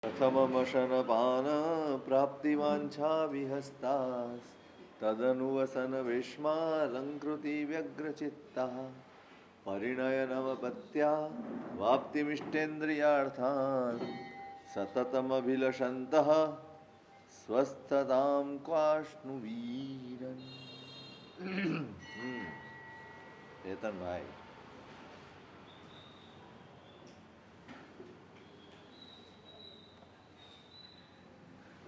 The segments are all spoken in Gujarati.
प्रथममशनपान प्राप्तिवाञ्छा विहस्तास् तदनुवसन विष्मालङ्कृति व्यग्रचित्तः परिणयनवपत्या वाप्तिमिष्टेन्द्रियार्थान् सततमभिलषन्तः स्वस्थतां क्वाश्नुवीरन्। चेतन भाई,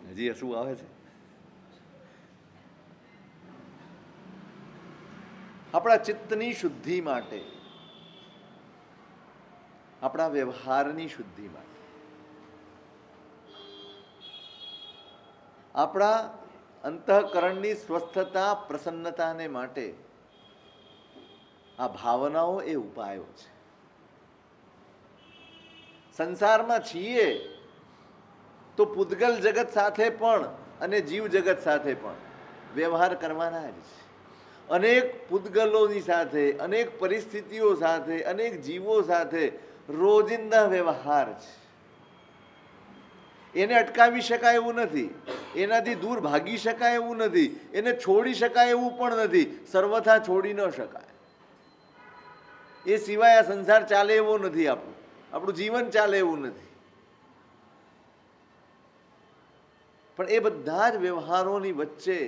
હજી શું આવે છે? આપણા ચિત્તની શુદ્ધિ માટે, આપણા વ્યવહારની શુદ્ધિ માટે, આપણા અંતઃકરણની સ્વસ્થતા પ્રસન્નતાને માટે આ ભાવનાઓ એ ઉપાયો છે. સંસારમાં છીએ તો પૂતગલ જગત સાથે પણ અને જીવ જગત સાથે પણ વ્યવહાર કરવાના જ છે. અનેક પૂતગલોની સાથે, અનેક પરિસ્થિતિઓ સાથે, અનેક જીવો સાથે રોજિંદા વ્યવહાર છે. એને અટકાવી શકાય એવું નથી, એનાથી દૂર ભાગી શકાય એવું નથી, એને છોડી શકાય એવું પણ નથી, સર્વથા છોડી ન શકાય. એ સિવાય આ સંસાર ચાલે એવો નથી, આપણું જીવન ચાલે એવું નથી. પણ એ બધા જ વ્યવહારોની વચ્ચે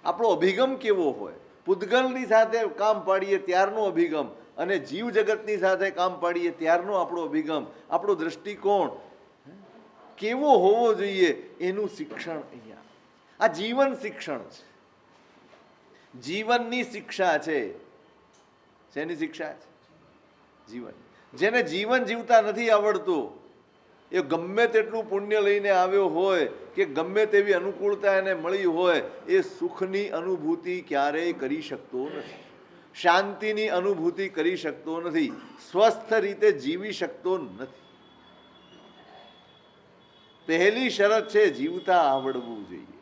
આપણો અભિગમ કેવો હોય? પૂતગલની સાથે કામ પાડીએ ત્યારનો અભિગમ અને જીવ જગતની સાથે કામ પાડીએ ત્યારનો આપણો અભિગમ, આપણો દ્રષ્ટિકોણ કેવો હોવો જોઈએ એનું શિક્ષણ અહીંયા. આ જીવન શિક્ષણ છે, જીવનની શિક્ષા છે. શેની શિક્ષા છે? જીવન. જેને જીવન જીવતા નથી આવડતું, એ ગમે તેટલું પુણ્ય લઈને આવ્યો હોય કે ગમે તેવી અનુકૂળતા એને મળી હોય, એ સુખની અનુભૂતિ ક્યારેય કરી શકતો નથી, શાંતિની અનુભૂતિ કરી શકતો નથી, સ્વસ્થ રીતે જીવી શકતો નથી. પહેલી શરત છે જીવતા આવડવું જોઈએ.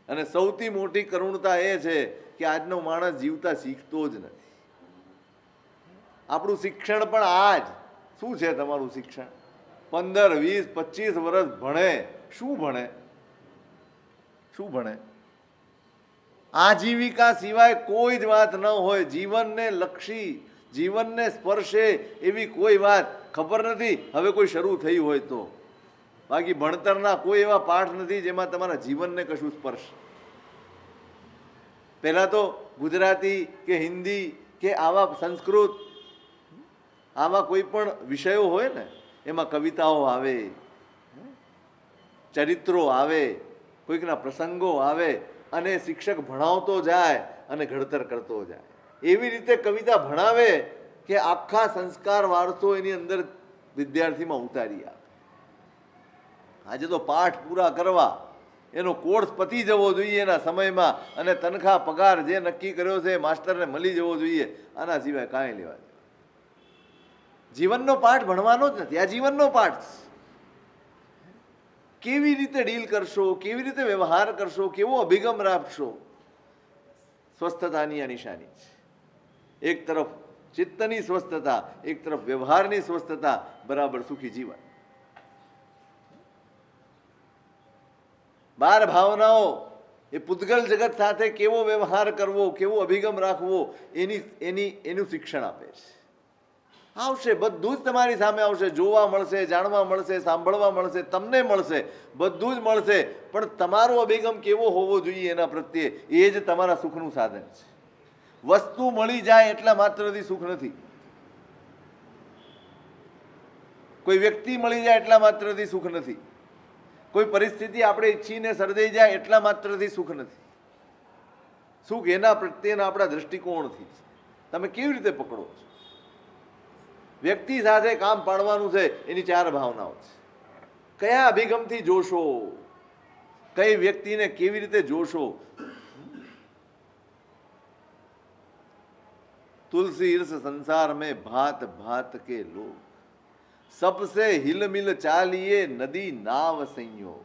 અને સૌથી મોટી કરુણતા એ છે કે આજનો માણસ જીવતા શીખતો જ નથી. આપણું શિક્ષણ પણ આજ શું છે? તમારું શિક્ષણ 15, 20, 25 વર્ષ ભણે. શું ભણે? શું ભણે? આજીવિકા સિવાય કોઈ જ વાત ન હોય. જીવનને લક્ષી, જીવનને સ્પર્શે એવી કોઈ વાત ખબર નથી. હવે કોઈ શરૂ થઈ હોય તો, બાકી ભણતરના કોઈ એવા પાઠ નથી જેમાં તમારા જીવનને કશું સ્પર્શ. પહેલા તો ગુજરાતી કે હિન્દી કે આવા સંસ્કૃત, આવા કોઈ પણ વિષયો હોય ને, એમાં કવિતાઓ આવે, ચરિત્રો આવે, કોઈકના પ્રસંગો આવે, અને શિક્ષક ભણાવતો જાય અને ઘડતર કરતો જાય. એવી રીતે કવિતા ભણાવે કે આખા સંસ્કાર વારસો એની અંદર વિદ્યાર્થીમાં ઉતારી આપે. આજે તો પાઠ પૂરા કરવા એનો કોર્સ પતી જવો જોઈએ એના સમયમાં, અને તનખા પગાર જે નક્કી કર્યો છે માસ્ટરને મળી જવો જોઈએ. આના સિવાય કાંઈ લેવા દે. જીવનનો પાઠ ભણવાનો જ નથી, આ જીવનનો પાઠ. કેવી રીતે ડીલ કરશો, કેવી રીતે વ્યવહાર કરશો, કેવો અભિગમ રાખશો, સ્વસ્થતાની આ નિશાની છે. એક તરફ ચિત્તની સ્વસ્થતા, એક તરફ વ્યવહારની સ્વસ્થતા, બરાબર સુખી જીવન. 12 ભાવનાઓ એ પૂતગલ જગત સાથે કેવો વ્યવહાર કરવો, કેવો અભિગમ રાખવો, એનું શિક્ષણ આપે છે. આવશે, બધું જ તમારી સામે આવશે. જોવા મળશે, જાણવા મળશે, સાંભળવા મળશે, તમને મળશે, બધું જ મળશે. પણ તમારો અભિગમ કેવો હોવો જોઈએ એના પ્રત્યે, એ જ તમારા સુખનું સાધન છે. વસ્તુ મળી જાય એટલા માત્રથી સુખ નથી, કોઈ વ્યક્તિ મળી જાય એટલા માત્રથી સુખ નથી, કોઈ પરિસ્થિતિ આપણે ઈચ્છીને સર્જાઈ જાય એટલા માત્રથી સુખ નથી. સુખ એના પ્રત્યેના આપણા દ્રષ્ટિકોણથી છે. તમે કેવી રીતે પકડો છો? વ્યક્તિ સાથે કામ પાડવાનું છે, એની 4 ભાવનાઓ છે. કયા અભિગમથી જોશો, કઈ વ્યક્તિને કેવી રીતે જોશો? तुलसी ईर्ष संसार में भात भात के लोग, सबसे हिल मिल चालिए नदी नाव संयोग.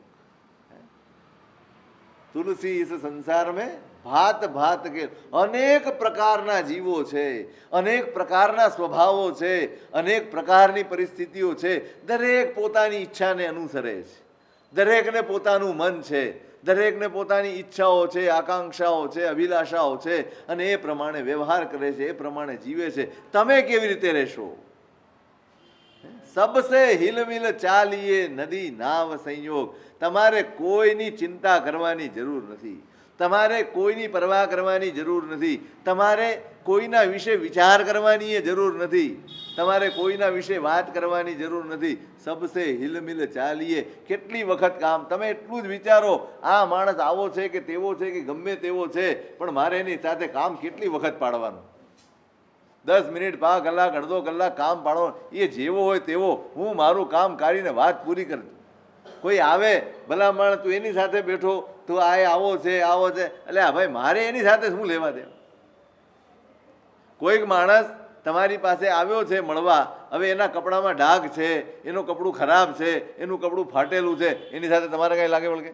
तुलसी इस संसार में ભાત ભાત કે અનેક પ્રકારના જીવો છે, અનેક પ્રકારના સ્વભાવો છે, અનેક પ્રકારની પરિસ્થિતિઓ છે. દરેક પોતાની ઈચ્છાને અનુસરે છે, દરેકને પોતાનું મન છે, દરેકને પોતાની ઈચ્છાઓ છે, આકાંક્ષાઓ છે, અભિલાષાઓ છે, અને એ પ્રમાણે વ્યવહાર કરે છે, એ પ્રમાણે જીવે છે. તમે કેવી રીતે રહેશો? સબસે હિલમિલ ચાલીએ નદી નાવ સંયોગ. તમારે કોઈની ચિંતા કરવાની જરૂર નથી, તમારે કોઈની પરવા કરવાની જરૂર નથી, તમારે કોઈના વિશે વિચાર કરવાની જરૂર નથી, તમારે કોઈના વિશે વાત કરવાની જરૂર નથી. સબસે હિલમિલ ચાલીએ. કેટલી વખત કામ તમે એટલું જ વિચારો, આ માણસ આવો છે કે તેવો છે કે ગમે તેવો છે, પણ મારે એની સાથે કામ કેટલી વખત પાડવાનું? 10 મિનિટ, 5 કલાક, અડધો કલાક કામ પાડો. એ જેવો હોય તેવો, હું મારું કામ કાઢીને વાત પૂરી કરી. કોઈ આવે, ભલા માણસ તું એની સાથે બેઠો, તું આ આવો છે આવો છે, એટલે આ ભાઈ મારે એની સાથે શું લેવા દે? કોઈક માણસ તમારી પાસે આવ્યો છે મળવા, હવે એના કપડામાં ડાઘ છે, એનું કપડું ખરાબ છે, એનું કપડું ફાટેલું છે, એની સાથે તમારે કઈ લાગે વળગે?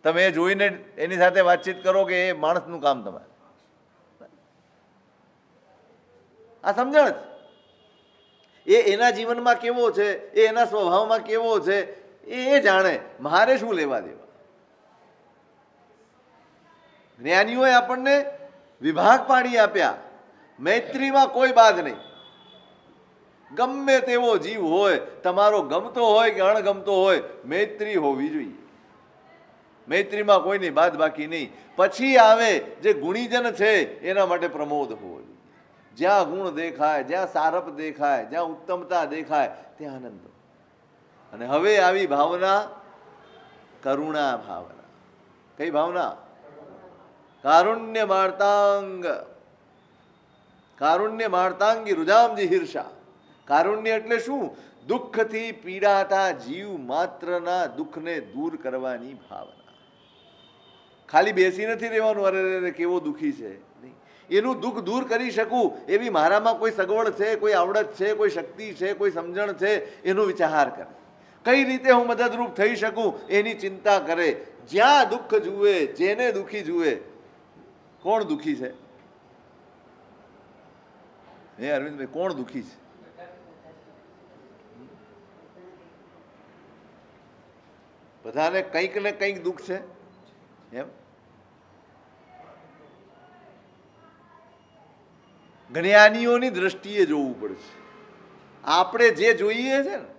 તમે એ જોઈને એની સાથે વાતચીત કરો કે એ માણસનું કામ તમારે? આ સમજણ એ એના જીવનમાં કેવો છે, એ એના સ્વભાવમાં કેવો છે, એ જાણે. મારે શું લેવા દેવા? જ્ઞાનીઓએ આપણને વિભાગ પાડી આપ્યા. મૈત્રીમાં કોઈ બાદ નહીં. ગમે તેવો જીવ હોય, તમારો ગમતો હોય કે અણગમતો હોય, મૈત્રી હોવી જોઈએ. મૈત્રીમાં કોઈની બાદ બાકી નહીં. પછી આવે જે ગુણીજન છે, એના માટે પ્રમોદ હોવો જોઈએ. જ્યાં ગુણ દેખાય, જ્યાં સારપ દેખાય, જ્યાં ઉત્તમતા દેખાય, ત્યાં આનંદ. અને હવે આવી ભાવના કરુણા ભાવના. કઈ ભાવના? કારુણ્ય માર્તાંગ. કારુણ્ય માર્તાંગી રુજામજી હિર્ષા. કારુણ્ય એટલે શું? દુઃખથી પીડાતા જીવ માત્રના દુઃખને દૂર કરવાની ભાવના. ખાલી બેસી નથી રહેવાનું, અરે કેવો દુઃખી છે, નહીં. એનું દુઃખ દૂર કરી શકું એવી મારામાં કોઈ સગવડ છે, કોઈ આવડત છે, કોઈ શક્તિ છે, કોઈ સમજણ છે, એનો વિચાર કરે. કઈ રીતે હું મદદરૂપ થઈ શકું એની ચિંતા કરે. જ્યાં દુઃખ જુએ, જેને દુઃખી જુએ. કોણ દુઃખી છે? હે અરવિંદભાઈ, કોણ દુઃખી છે? બધાને કંઈક ને કંઈક દુઃખ છે. એમ જ્ઞાનીઓની દ્રષ્ટિએ જોવું પડશે. આપણે જે જોઈએ છે ને,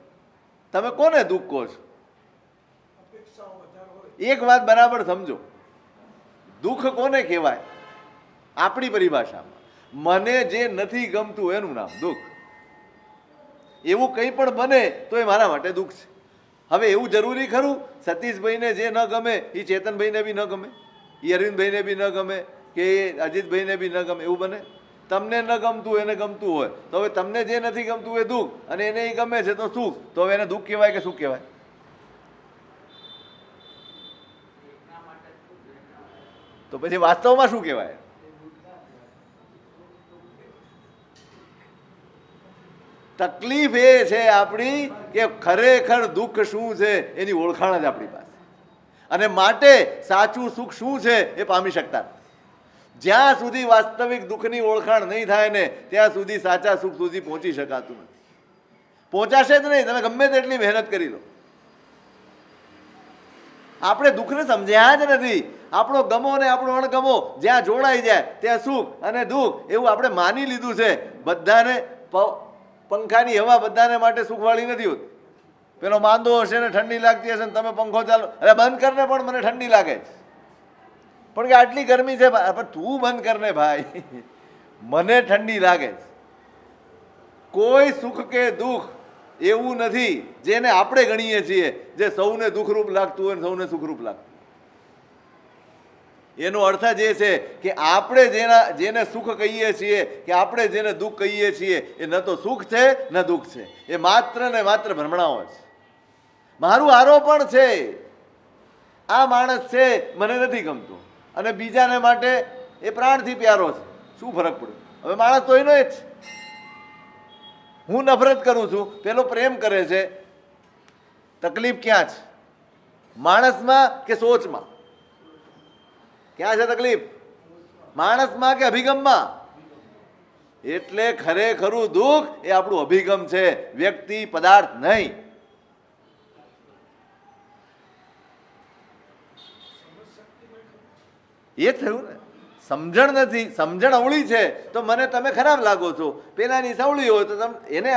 તમે કોને દુઃખ કહો છો? એક વાત બરાબર સમજો, દુઃખ કોને કહેવાય? આપણી પરિભાષામાં મને જે નથી ગમતું એનું નામ દુઃખ. એવું કંઈ પણ બને તો એ મારા માટે દુઃખ છે. હવે એવું જરૂરી ખરું સતીશભાઈને જે ન ગમે એ ચેતનભાઈને બી ન ગમે, એ અરવિંદભાઈને બી ન ગમે, કે અજીતભાઈને બી ન ગમે? એવું બને? તમને ન ગમતું એને ગમતું હોય તો હવે તમને જે નથી ગમતું એ દુઃખ, અને એને એ ગમે છે તો સુખ. તો હવે એને દુઃખ કહેવાય કે સુખ કહેવાય? તો પછી વાસ્તવમાં શું કહેવાય? તકલીફ એ છે આપણી કે ખરેખર દુઃખ શું છે એની ઓળખાણ જ આપણી પાસે, અને માટે સાચું સુખ શું છે એ પામી શકતા નથી. જ્યાં સુધી વાસ્તવિક દુઃખની ઓળખાણ નહીં થાય ને, ત્યાં સુધી સાચા સુખ સુધી પહોંચી શકાતું નથી. પહોંચાશે જ નહીં, તમે ગમે તેટલી મહેનત કરી લો. આપણે દુઃખને સમજ્યા જ નથી. આપણો ગમો ને આપણો અણગમો જ્યાં જોડાઈ જાય ત્યાં સુખ અને દુઃખ એવું આપણે માની લીધું છે. બધાને પંખાની હવા બધાને માટે સુખવાળી નથી હોતી. પેલો માંદો હશે ને ઠંડી લાગતી હશે ને તમે પંખો ચાલો, અરે બંધ કરને પણ મને ઠંડી લાગે છે, પણ કે આટલી ગરમી છે. પણ તું બંધ કરને ભાઈ, મને ઠંડી લાગે છે. કોઈ સુખ કે દુઃખ એવું નથી જેને આપણે ગણીએ છીએ જે સૌને દુઃખરૂપ લાગતું હોય ને સૌને સુખરૂપ લાગતું. એનો અર્થ જ એ છે કે આપણે જેને સુખ કહીએ છીએ કે આપણે જેને દુઃખ કહીએ છીએ એ ન તો સુખ છે ન દુઃખ છે, એ માત્ર ને માત્ર ભ્રમણાઓ છે. મારું આરોપણ છે આ માણસ છે મને નથી ગમતો, અને બીજાને માટે એ પ્રાણથી પ્યારો છે. શું ફરક પડે? હવે માણસ તો એનો જ છે. હું નફરત કરું છું, પેલો પ્રેમ કરે છે. તકલીફ ક્યાં છે? માણસમાં કે સોચમાં? ક્યાં છે તકલીફ? માણસમાં કે અભિગમમાં? એટલે ખરેખરું દુઃખ એ આપણું અભિગમ છે, વ્યક્તિ પદાર્થ નહીં. એ થયું ને, સમજણ નથી, સમજણ અવળી છે તો મને તમે ખરાબ લાગો છો. પેલાની સવળી હોય તો તમે એને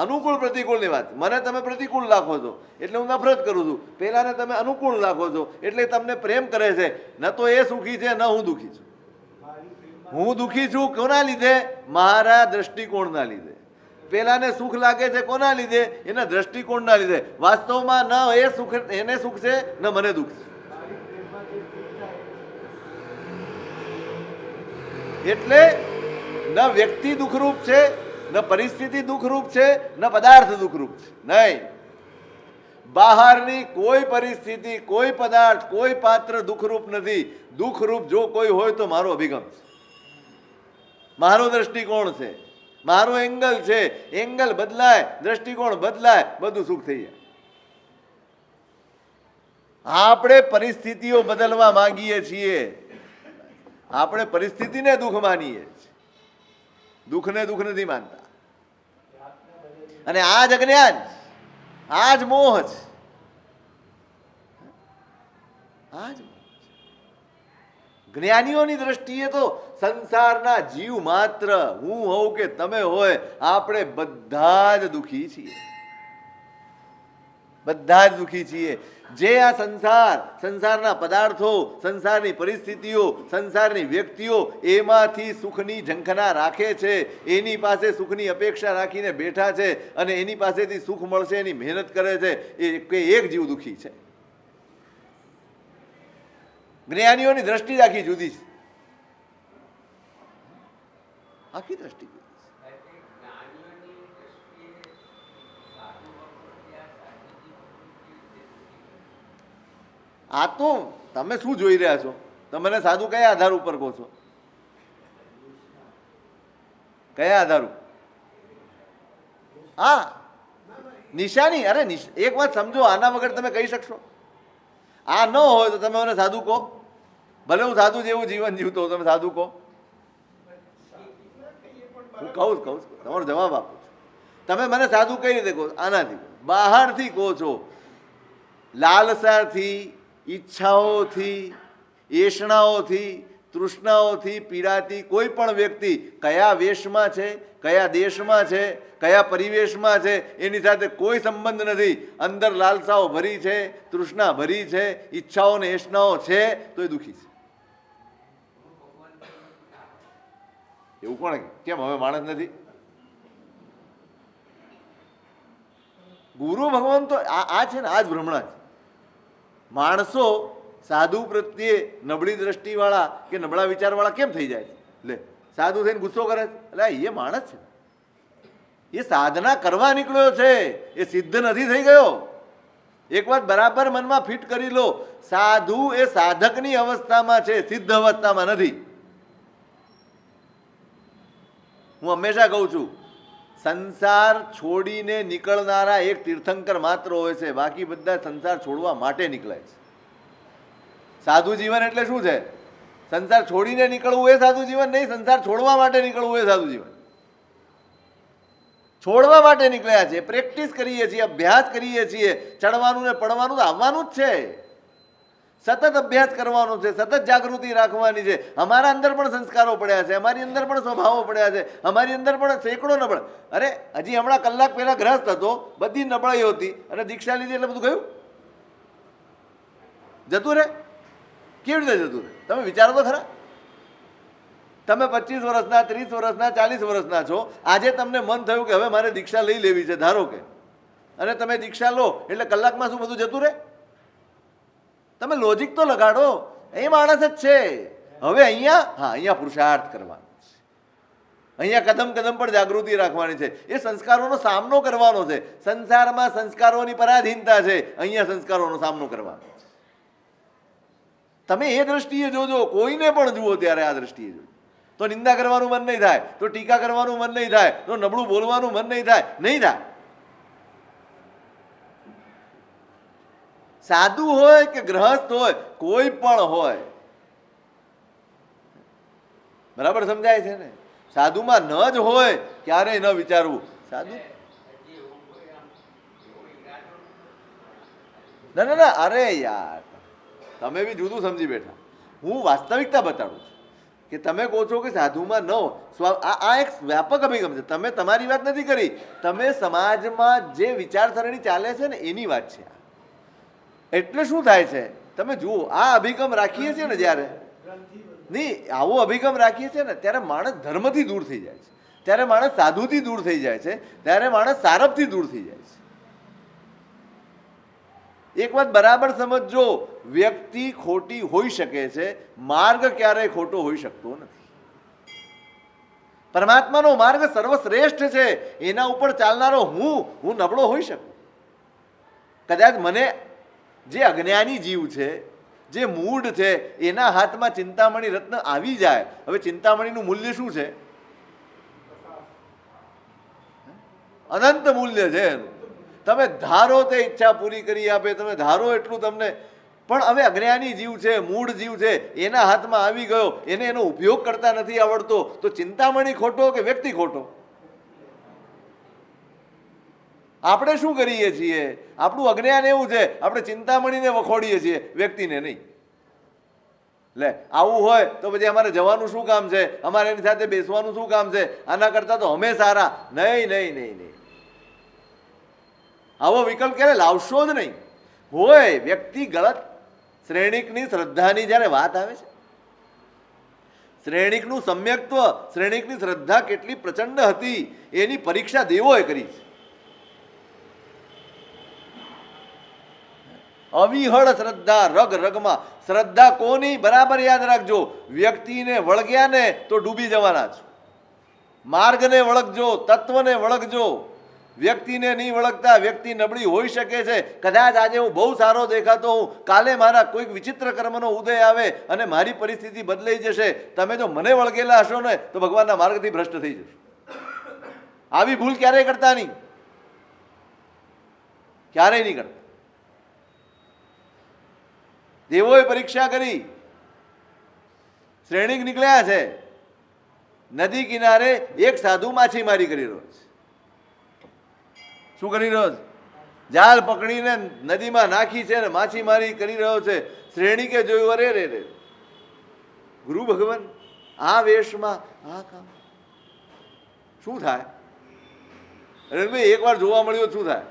અનુકૂળ પ્રતિકૂળની વાત, મને તમે પ્રતિકૂળ લાગો છો એટલે હું નફરત કરું છું. પેલાને તમે અનુકૂળ લાગો છો એટલે તમને પ્રેમ કરે છે. ન તો એ સુખી છે, ન હું દુઃખી છું. હું દુઃખી છું કોના લીધે? મારા દ્રષ્ટિકોણના લીધે. પેલાને સુખ લાગે છે કોના લીધે? એના દ્રષ્ટિકોણના લીધે. વાસ્તવમાં ન એ સુખ, એને સુખ છે, ન મને દુઃખ છે. એટલે ન વ્યક્તિ દુઃખરૂપ છે, ન પરિસ્થિતિ દુઃખરૂપ છે, ન પદાર્થ દુઃખરૂપ છે. નહીં, બહારની કોઈ પરિસ્થિતિ, કોઈ પદાર્થ, કોઈ પાત્ર દુઃખરૂપ નથી. દુઃખરૂપ જો કોઈ હોય તો મારો અભિગમ છે, મારો દ્રષ્ટિકોણ છે, મારો એંગલ છે. એંગલ બદલાય, દ્રષ્ટિકોણ બદલાય, બધું સુખ થઈ જાય. આપણે પરિસ્થિતિઓ બદલવા માંગીએ છીએ, આપણે પરિસ્થિતિને દુઃખ માનીએ છીએ, દુઃખને દુઃખ નથી માનતા. અને આ જ અજ્ઞાન, આ જ મોહ છે, આ જ. જ્ઞાનીઓની દ્રષ્ટિએ તો સંસારના જીવ માત્ર, હું હોઉં કે તમે હોય, આપણે બધા જ દુઃખી છીએ, બધા જ દુઃખી છીએ. જે આ સંસાર, સંસારના પદાર્થો, સંસારની પરિસ્થિતિઓ, સંસારની વ્યક્તિઓ એમાંથી સુખની ઝંખના રાખે છે, એની પાસે સુખની અપેક્ષા રાખીને બેઠા છે અને એની પાસેથી સુખ મળશે એની મહેનત કરે છે, એ એક જીવ દુઃખી છે. જ્ઞાનીઓની દ્રષ્ટિ આખી જુદી છે, આખી દ્રષ્ટિ જુદી છે. આ તો તમે શું જોઈ રહ્યા છો? તમે સાધુ કયા આધાર ઉપર કહો છો? કયા આધાર ઉપર? હા, નિશાની. અરે એક વાત સમજો, આના વગર તમે કહી શકશો? આ ન હોય તો તમે મને સાધુ કહો. ભલે હું સાધુ જેવું જીવન જીવતો હોઉં, તમે સાધુ કહો. હું કહું, તમારો જવાબ આપું છું. તમે મને સાધુ કઈ રીતે કહો? આનાથી, બહારથી કહો છો, લાલસાથી, ઈચ્છાઓથી, એષણાઓથી, તૃષ્ણાઓથી પીડાતી કોઈ પણ વ્યક્તિ કયા વેશમાં છે, કયા દેશમાં છે, કયા પરિવેશમાં છે, એની સાથે કોઈ સંબંધ નથી. અંદર લાલસાઓ ભરી છે, તૃષ્ણા ભરી છે, ઈચ્છાઓ ને એષણાઓ છે, તો એ દુઃખી છે. એવું કોણ? કેમ હવે માણસ નથી? ગુરુ ભગવાન તો આ છે ને, આ જ ભ્રમણા છે. માણસો સાધુ પ્રત્યે નબળી દ્રષ્ટિવાળા કે નબળા વિચારવાળા કેમ થઈ જાય છે? લે, સાધુ થઈને ગુસ્સો કરે છે, એટલે એ માણસ છે, એ સાધના કરવા નીકળ્યો છે, એ સિદ્ધ નથી થઈ ગયો. એક વાત બરાબર મનમાં ફિટ કરી લો, સાધુ એ સાધકની અવસ્થામાં છે, સિદ્ધ અવસ્થામાં નથી. હું હંમેશા કહું છું, સંસાર છોડીને નીકળનારા એક તીર્થંકર માત્ર હોય છે, બાકી બધા સંસાર છોડવા માટે નીકળે છે. સાધુ જીવન એટલે શું છે? સંસાર છોડીને નીકળવું એ સાધુ જીવન નહીં, સંસાર છોડવા માટે નીકળવું એ સાધુ જીવન. છોડવા માટે નીકળ્યા છે, પ્રેક્ટિસ કરીએ છીએ, અભ્યાસ કરીએ છીએ. ચડવાનું ને પડવાનું તો આવવાનું જ છે, સતત અભ્યાસ કરવાનો છે, સતત જાગૃતિ રાખવાની છે. અમારા અંદર પણ સંસ્કારો પડ્યા છે, અમારી અંદર પણ સ્વભાવો પડ્યા છે, અમારી અંદર પણ સેંકડો નબળ. અરે હજી હમણાં કલાક પહેલા ગ્રસ્ત હતો, બધી નબળાઈઓ હતી, અને દીક્ષા લીધી એટલે બધું ગયું, જતું રહે. કેવી રીતે જતું રહે? તમે વિચારો તો ખરા. તમે 25 વર્ષના, 30 વર્ષના, 40 વર્ષના છો, આજે તમને મન થયું કે હવે મારે દીક્ષા લઈ લેવી છે, ધારો કે, અને તમે દીક્ષા લો એટલે કલાકમાં શું બધું જતું રહે? તમે લોજિક તો લગાડો, એ માણસ જ છે. હવે અહીંયા પુરુષાર્થ કરવાનો છે, અહીંયા કદમ કદમ પર જાગૃતિ રાખવાની છે, એ સંસ્કારોનો સામનો કરવાનો છે. સંસારમાં સંસ્કારોની પરાધીનતા છે, અહીંયા સંસ્કારોનો સામનો કરવાનો છે. તમે એ દ્રષ્ટિએ જોજો, કોઈને પણ જુઓ ત્યારે આ દ્રષ્ટિએ જોજો, તો નિંદા કરવાનું મન નહીં થાય, તો ટીકા કરવાનું મન નહીં થાય, તો નબળું બોલવાનું મન નહીં થાય, નહીં થાય. સાધુ હોય કે ગ્રહસ્થ હોય, કોઈ પણ હોય, બરાબર સમજાય છે ને? સાધુમાં ન જ હોય ક્યારેય ન વિચારવું. સાધુ ના ના ના, અરે યાર તમે બી જુદું સમજી બેઠા. હું વાસ્તવિકતા બતાડું છું કે તમે કહો છો કે સાધુમાં ન હોય. આ એક વ્યાપક અભિગમ છે. તમે તમારી વાત નથી કરી, તમે સમાજમાં જે વિચારસરણી ચાલે છે ને એની વાત છે. એટલે શું થાય છે તમે જુઓ, આ અભિગમ રાખીએ છીએ ને જ્યારે, નહીં આવો અભિગમ રાખીએ છીએ ને ત્યારે માણસ ધર્મથી દૂર થઈ જાય છે, ત્યારે માણસ સાધુથી દૂર થઈ જાય છે, ત્યારે માણસ સારભથી દૂર થઈ જાય છે. એક વાત બરાબર સમજજો, વ્યક્તિ ખોટી હોઈ શકે છે, માર્ગ ક્યારેય ખોટો હોઈ શકતો નથી. પરમાત્માનો માર્ગ સર્વશ્રેષ્ઠ છે, એના ઉપર ચાલનારો હું નબળો હોઈ શકું. કદાચ મને જે અજ્ઞાની જીવ છે, જે મૂઢ છે, એના હાથમાં ચિંતામણી રત્ન આવી જાય. હવે ચિંતામણીનું મૂલ્ય શું છે? અનંત મૂલ્ય છે એનું. તમે ધારો તે ઈચ્છા પૂરી કરી આપે, તમે ધારો એટલું તમને. પણ હવે અજ્ઞાની જીવ છે, મૂળ જીવ છે, એના હાથમાં આવી ગયો, એને એનો ઉપયોગ કરતા નથી આવડતો, તો ચિંતામણી ખોટો કે વ્યક્તિ ખોટો? આપણે શું કરીએ છીએ? આપણું અજ્ઞાન એવું છે, આપણે ચિંતામણીને વખોડીએ છીએ, વ્યક્તિને નહીં. લે આવું હોય તો પછી અમારે જવાનું શું કામ છે? અમારે એની સાથે બેસવાનું શું કામ છે? આના કરતા તો અમે સારા. નહીં નહીં નહીં નહીં, આવો વિકલ્પ ક્યારે લાવશો જ નહીં. હોય વ્યક્તિ ગલત. શ્રેણિકની શ્રદ્ધાની જ્યારે વાત આવે છે, શ્રેણિકનું સમ્યક્ત્વ, શ્રેણિકની શ્રદ્ધા કેટલી પ્રચંડ હતી એની પરીક્ષા દેવોએ કરી છે. અવિહળ શ્રદ્ધા, રગ રગમાં શ્રદ્ધા કોની? બરાબર યાદ રાખજો, વ્યક્તિને વળગ્યા ને તો ડૂબી જવાના છો. માર્ગને વળગજો, તત્વને વળગજો. વ્યક્તિને નહીં વળગતા વ્યક્તિ નબળી હોઈ શકે છે. કદાચ આજે હું બહુ સારો દેખાતો હું, કાલે મારા કોઈક વિચિત્ર કર્મનો ઉદય આવે અને મારી પરિસ્થિતિ બદલાઈ જશે. તમે જો મને વળગેલા હશો ને તો ભગવાનના માર્ગથી ભ્રષ્ટ થઈ જશો. આવી ભૂલ ક્યારેય કરતા નહીં, ક્યારેય નહીં કરતા. દેવોએ પરીક્ષા કરી. શ્રેણિક નીકળ્યા છે, નદી કિનારે એક સાધુ માછીમારી કરી રહ્યો છે. શું કરી રહ્યો છે? જાળ પકડીને નદીમાં નાખી છે ને માછીમારી કરી રહ્યો છે. શ્રેણિકે જોયું, અરે રે રે, ગુરુ ભગવાન આ વેશમાં આ કામ શું થાય? અરે ભાઈ એકવાર જોવા મળ્યો શું થાય?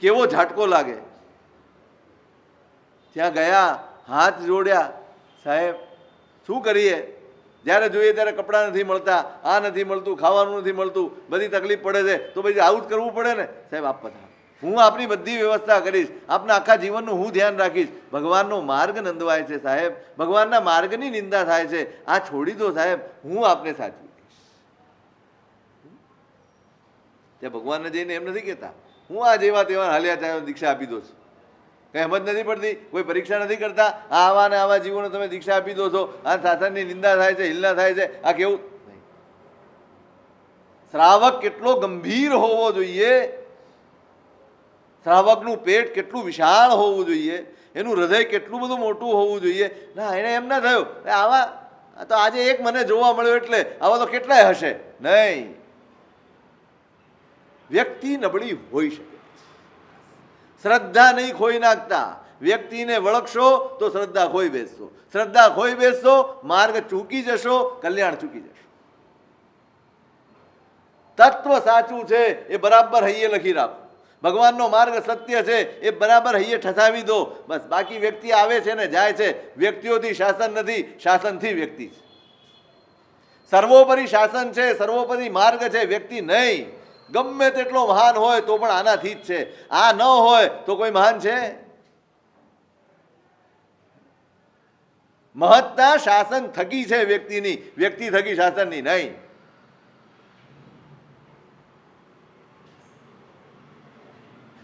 કેવો ઝાટકો લાગે. ત્યાં ગયા, હાથ જોડ્યા, સાહેબ શું કરીએ? જ્યારે જોઈએ ત્યારે કપડાં નથી મળતા, આ નથી મળતું, ખાવાનું નથી મળતું, બધી તકલીફ પડે છે, તો પછી આવું જ કરવું પડે ને. સાહેબ આપ પધારો, હું આપની બધી વ્યવસ્થા કરીશ, આપના આખા જીવનનું હું ધ્યાન રાખીશ. ભગવાનનો માર્ગ નંદવાય છે સાહેબ, ભગવાનના માર્ગની નિંદા થાય છે, આ છોડી દો સાહેબ, હું આપને સાચવી દઈશ. ત્યાં ભગવાનને જઈને એમ નથી કહેતા હું આ જેવા તેવા હાલ્યા ચાલ્યા દીક્ષા આપી દો છો. કંઈ સમજ નથી પડતી, કોઈ પરીક્ષા નથી કરતા. આવા ને આવા જીવોને તમે દીક્ષા આપી દો છો, આ શાસનની નિંદા થાય છે, હિલ્લા થાય છે. આ કેવું? શ્રાવક કેટલો ગંભીર હોવો જોઈએ, શ્રાવકનું પેટ કેટલું વિશાળ હોવું જોઈએ, એનું હૃદય કેટલું બધું મોટું હોવું જોઈએ. ના, એને એમ ના થયું આવા તો આજે એક મને જોવા મળ્યો એટલે આવા તો કેટલાય હશે. નહીં, વ્યક્તિ નબળી હોઈ શકે, શ્રદ્ધા નહીં ખોઈ નાખતા. વ્યક્તિને વળગશો તો શ્રદ્ધા ખોઈ બેસશો, શ્રદ્ધા ખોઈ બેસશો માર્ગ ચૂકી જશો, કલ્યાણ ચૂકી જશો. તત્વ સાચું છે એ બરાબર હૈયે લખી રાખો, ભગવાનનો માર્ગ સત્ય છે એ બરાબર હૈયે ઠસાવી દો. બસ બાકી વ્યક્તિ આવે છે ને જાય છે. વ્યક્તિઓથી શાસન નથી, શાસનથી વ્યક્તિ છે. સર્વોપરી શાસન છે, સર્વોપરી માર્ગ છે, વ્યક્તિ નહીં. ગમે તેટલો મહાન હોય તો પણ આનાથી જ છે. આ ન હોય તો કોઈ મહાન છે? મહત્તા શાસન થકી છે વ્યક્તિની, વ્યક્તિ થકી શાસનની નહીં.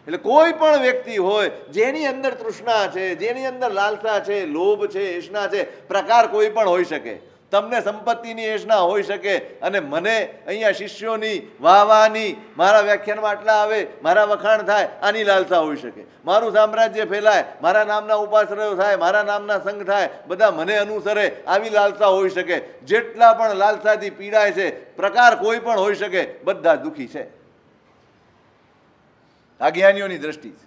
એટલે કોઈ પણ વ્યક્તિ હોય જેની અંદર તૃષ્ણા છે, જેની અંદર લાલસા છે, લોભ છે, એષ્ણા છે, પ્રકાર કોઈ પણ હોઈ શકે, તમને સંપત્તિની એશના હોઈ શકે અને મને અહીંયા શિષ્યોની વાહવાની, મારા વ્યાખ્યાનમાં આટલા આવે, મારા વખાણ થાય, આની લાલસા હોઈ શકે. મારું સામ્રાજ્ય ફેલાય, મારા નામના ઉપાશ્રયો થાય, મારા નામના સંઘ થાય, બધા મને અનુસરે, આવી લાલસા હોઈ શકે. જેટલા પણ લાલસાથી પીડાય છે, પ્રકાર કોઈ પણ હોઈ શકે, બધા દુઃખી છે. આ જ્ઞાનીઓની દ્રષ્ટિ છે.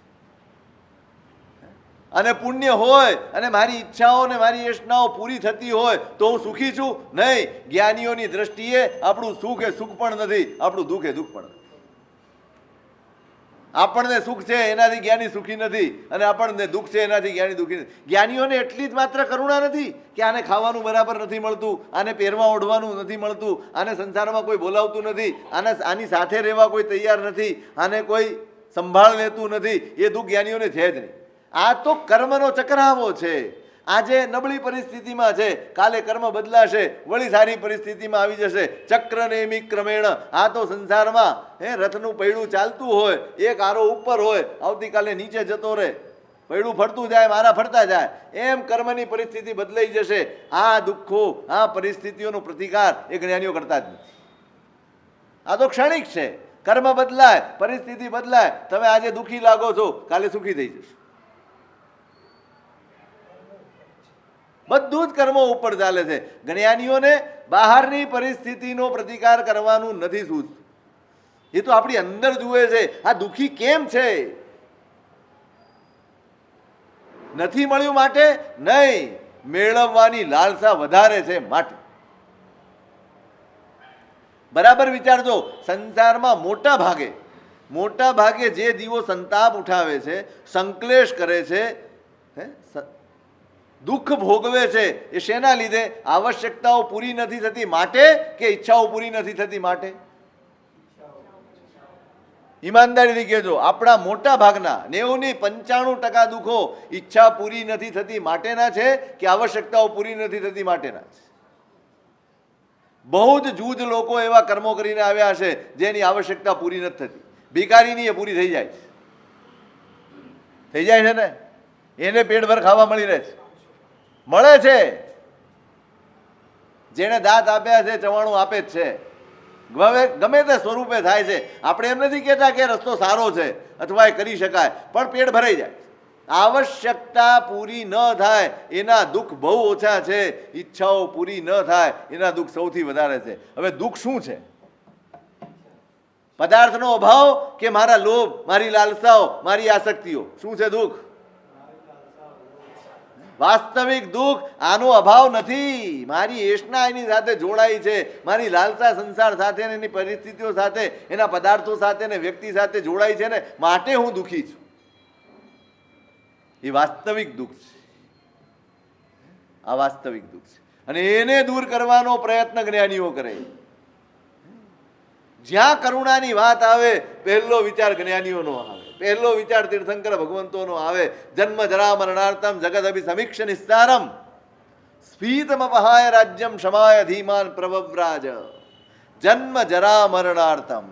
અને પુણ્ય હોય અને મારી ઈચ્છાઓ ને મારી એશનાઓ પૂરી થતી હોય તો હું સુખી છું? નહીં. જ્ઞાનીઓની દ્રષ્ટિએ આપણું સુખ એ સુખ પણ નથી, આપણું દુઃખ એ દુઃખ પણ નથી. આપણને સુખ છે એનાથી જ્ઞાની સુખી નથી, અને આપણને દુઃખ છે એનાથી જ્ઞાની દુઃખી નથી. જ્ઞાનીઓને એટલી જ માત્ર કરુણા નથી કે આને ખાવાનું બરાબર નથી મળતું, આને પહેરવા ઓઢવાનું નથી મળતું, આને સંસારમાં કોઈ બોલાવતું નથી, આની સાથે રહેવા કોઈ તૈયાર નથી, આને કોઈ સંભાળ લેતું નથી, એ દુઃખ જ્ઞાનીઓને છે જ નહીં. આ તો કર્મનો ચક્રાવો છે. આજે નબળી પરિસ્થિતિમાં છે, કાલે કર્મ બદલાશે, વળી સારી પરિસ્થિતિમાં આવી જશે. ચક્ર નેમિ ક્રમેણ. આ તો સંસારમાં રથનું પૈડું ચાલતું હોય, એક આરો ઉપર હોય, આવતીકાલે નીચે જતો રહે, પૈડું ફરતું જાય, મારા ફરતા જાય, એમ કર્મની પરિસ્થિતિ બદલાઈ જશે. આ દુઃખો, આ પરિસ્થિતિઓનો પ્રતિકાર એ જ્ઞાનીઓ કરતા જ નથી. આ તો ક્ષણિક છે. કર્મ બદલાય, પરિસ્થિતિ બદલાય, તમે આજે દુઃખી લાગો છો, કાલે સુખી થઈ જશો. બધું જ કર્મો ઉપર ચાલે છે. જ્ઞાનીઓને બહારની પરિસ્થિતિનો પ્રતિકાર કરવાનું નથી સૂઝતું. એ તો આપણી અંદર જુએ છે, આ દુઃખી કેમ છે. નથી મળ્યું માટે નહીં, મેળવવાની લાલસા વધારે છે માટે. બરાબર વિચારજો, સંસારમાં મોટા ભાગે જે દીવો સંતાપ ઉઠાવે છે, સંકલેશ કરે છે, દુઃખ ભોગવે છે, એ શેના લીધે? આવશ્યકતાઓ પૂરી નથી થતી માટે કે ઈચ્છાઓ પૂરી નથી થતી માટે? ઈમાનદારીથી કહેજો, આપણા મોટા ભાગના 90-95% દુઃખો ઈચ્છા પૂરી નથી થતી માટેના છે કે આવશ્યકતાઓ પૂરી નથી થતી માટેના છે? બહુ જ જૂજ લોકો એવા કર્મો કરીને આવ્યા છે જેની આવશ્યકતા પૂરી નથી થતી. ભિખારીની એ પૂરી થઈ જાય છે ને, એને પેટભર ખાવા મળી રહે છે, મળે છે. જેને દાંત આપ્યા છે, ચવાણું આપે જ છે, ગમે તે સ્વરૂપે થાય છે. આપણે એમ નથી કહેતા કે રસ્તો સારો છે અથવા એ કરી શકાય, પણ પેટ ભરાઈ જાય. આવશ્યકતા પૂરી ન થાય એના દુઃખ બહુ ઓછા છે, ઈચ્છાઓ પૂરી ન થાય એના દુઃખ સૌથી વધારે છે. હવે દુઃખ શું છે? પદાર્થનો અભાવ કે મારા લોભ, મારી લાલસાઓ, મારી આસક્તિઓ? શું છે દુઃખ? વાસ્તવિક દુઃખ આનો અભાવ નથી. મારી એશના એની સાથે જોડાઈ છે, મારી લાલસા સંસાર સાથે, એની પરિસ્થિતિઓ સાથે, એના પદાર્થો સાથે ને વ્યક્તિ સાથે જોડાઈ છે ને, માટે હું દુઃખી છું. એ વાસ્તવિક દુઃખ છે. આ વાસ્તવિક દુઃખ છે, અને એને દૂર કરવાનો પ્રયત્ન જ્ઞાનીઓ કરે. જ્યાં કરુણાની વાત આવે, પહેલો વિચાર જ્ઞાનીઓનો આવે, પહેલો વિચાર તીર્થંકર ભગવંતોનો આવે. જન્મ જરા મરણાર્થમ જગદ અભિ સમીક્ષ નિસ્તારમ સ્ફીતમ અપહાય રાજ્યમ ક્ષમાય ધીમાન પ્રવવ્રાજ. જન્મ જરા મરણાર્થમ,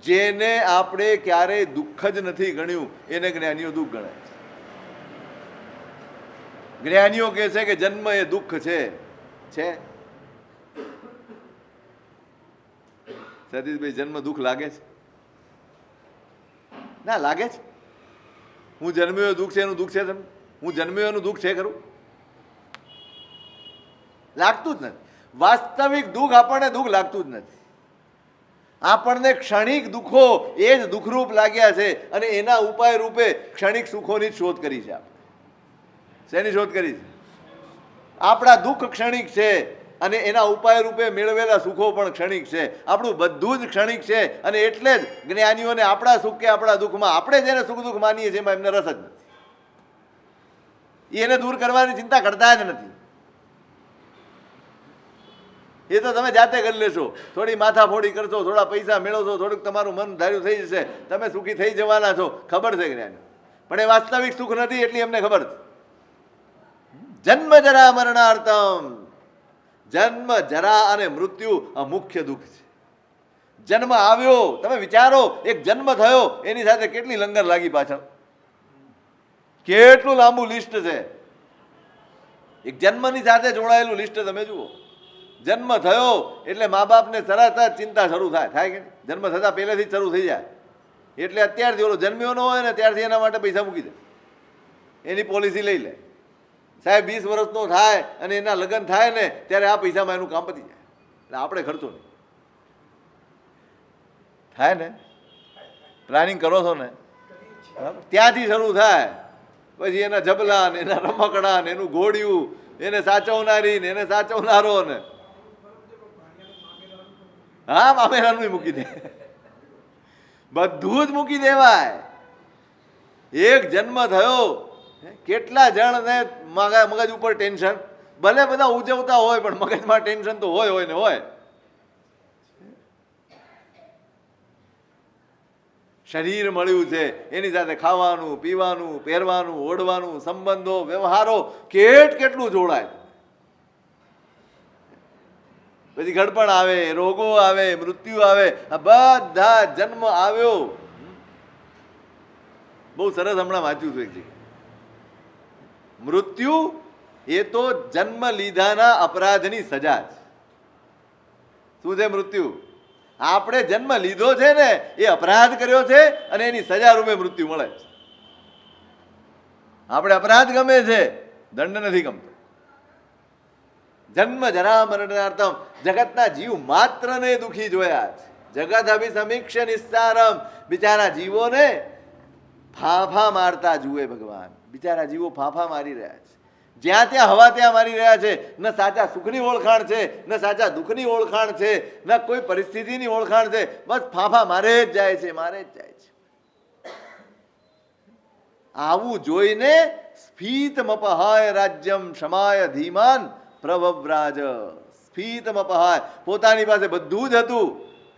જેને આપણે ક્યારેય દુઃખ જ નથી ગણ્યું એને જ્ઞાનીઓ દુઃખ ગણે. જ્ઞાનીઓ કહે છે કે જન્મ એ દુઃખ છે. સતીશભાઈ, જન્મ દુઃખ લાગે છે? ના લાગે છે. હું જન્મ્યો દુઃખ છે એનું દુઃખ છે? હું જન્મ્યો એનું દુઃખ છે ખરું? લાગતું જ નથી. વાસ્તવિક દુઃખ આપણને દુઃખ લાગતું જ નથી. આપણને ક્ષણિક દુઃખો એ જ દુઃખરૂપ લાગ્યા છે, અને એના ઉપાય રૂપે ક્ષણિક સુખોની શોધ કરી છે. આપણે શેની શોધ કરી છે? આપણા દુઃખ ક્ષણિક છે, અને એના ઉપાય રૂપે મેળવેલા સુખો પણ ક્ષણિક છે. આપણું બધું જ ક્ષણિક છે, અને એટલે જ જ્ઞાનીઓને આપણા સુખ કે આપણા દુઃખમાં, આપણે જેને સુખ દુઃખ માનીએ છીએ એમાં એમને રસ જ નથી. એને દૂર કરવાની ચિંતા કરતા જ નથી. એ તો તમે જાતે કરી લેશો, થોડી માથાફોડી કરશો, થોડા પૈસા મેળવશો, થોડુંક તમારું મન ધાર્યું થઈ જશે, તમે સુખી થઈ જવાના છો. ખબર છે જ્ઞાની, પણ એ વાસ્તવિક સુખ નથી એટલી એમને ખબર છે. જન્મ જરા મરણાર્થમ, જન્મ જરા અને મૃત્યુ આ મુખ્ય દુઃખ છે. જન્મ આવ્યો, તમે વિચારો, એક જન્મ થયો એની સાથે કેટલી લંગર લાગી પાછળ, કેટલું લાંબુ લિસ્ટ છે. એક જન્મની સાથે જોડાયેલું લિસ્ટ તમે જુઓ. જન્મ થયો એટલે મા બાપને તરત જ ચિંતા શરૂ થાય કે નહીં? જન્મ થતાં પહેલેથી જ શરૂ થઈ જાય. એટલે અત્યારથી ઓલો જન્મ્યો ન હોય ને ત્યારથી એના માટે પૈસા મૂકી દે, એની પોલિસી લઈ લે. સાહેબ 20 વર્ષનો થાય અને એના લગ્ન થાય ને ત્યારે આ પૈસામાં એનું કામ પતી જાય. એટલે આપણે ખર્ચો નહીં થાય ને, પ્લાનિંગ કરો છો ને, ત્યાંથી શરૂ થાય. પછી એના જબલા ને એના રમકડા ને એનું ઘોડિયું, એને સાચવનારી ને એને સાચવનારો ને, હા મામેરાનું મૂકી દે, બધું જ મૂકી દેવાય. એક જન્મ થયો, કેટલા જણને મગજ ઉપર ટેન્શન, ભલે બધા ઉજવતા હોય પણ મગજમાં ટેન્શન તો હોય ને હોય. શરીર મળ્યું છે એની સાથે ખાવાનું પીવાનું પહેરવાનું ઓઢવાનું સંબંધો વ્યવહારો કેટલું જોડાય. પછી ગડપણ આવે, રોગો આવે, મૃત્યુ આવે, આ બધા જન્મ આવ્યો. બહુ સરસ હમણાં વાંચ્યું હતું એક જગ્યાએ, મૃત્યુ એ તો જન્મ લીધાના અપરાધની સજા છે. શું છે મૃત્યુ? આપણે જન્મ લીધો છે ને એ અપરાધ કર્યો છે અને એની સજા રૂપે મૃત્યુ મળે છે. આપણે અપરાધ ગમે છે, દંડ નથી ગમતો. જન્મ જરા મરણાર્થમ, જગતના જીવ માત્રને દુખી જોયા છે. જગત અભિસમીક્ષ નિસ્તારમ, બિચારા જીવોને ફાંફા મારતા જુએ ભગવાન. બિચારા જીવો ફાંફા મારી રહ્યા છે, જ્યાં ત્યાં હવા ત્યાં મારી રહ્યા છે. ન સાચા સુખની ઓળખાણ છે, ન સાચા દુઃખની ઓળખાણ છે, ન કોઈ પરિસ્થિતિની ઓળખાણ છે. બસ ફાંફા મારે જ જાય છે, મારે જ જાય છે. આવું જોઈને સ્ફીતમપહાય રાજ્યમ ક્ષમાય ધીમાન પ્રભવ્રાજ. સ્ફીતમપહાય, પોતાની પાસે બધું જ હતું,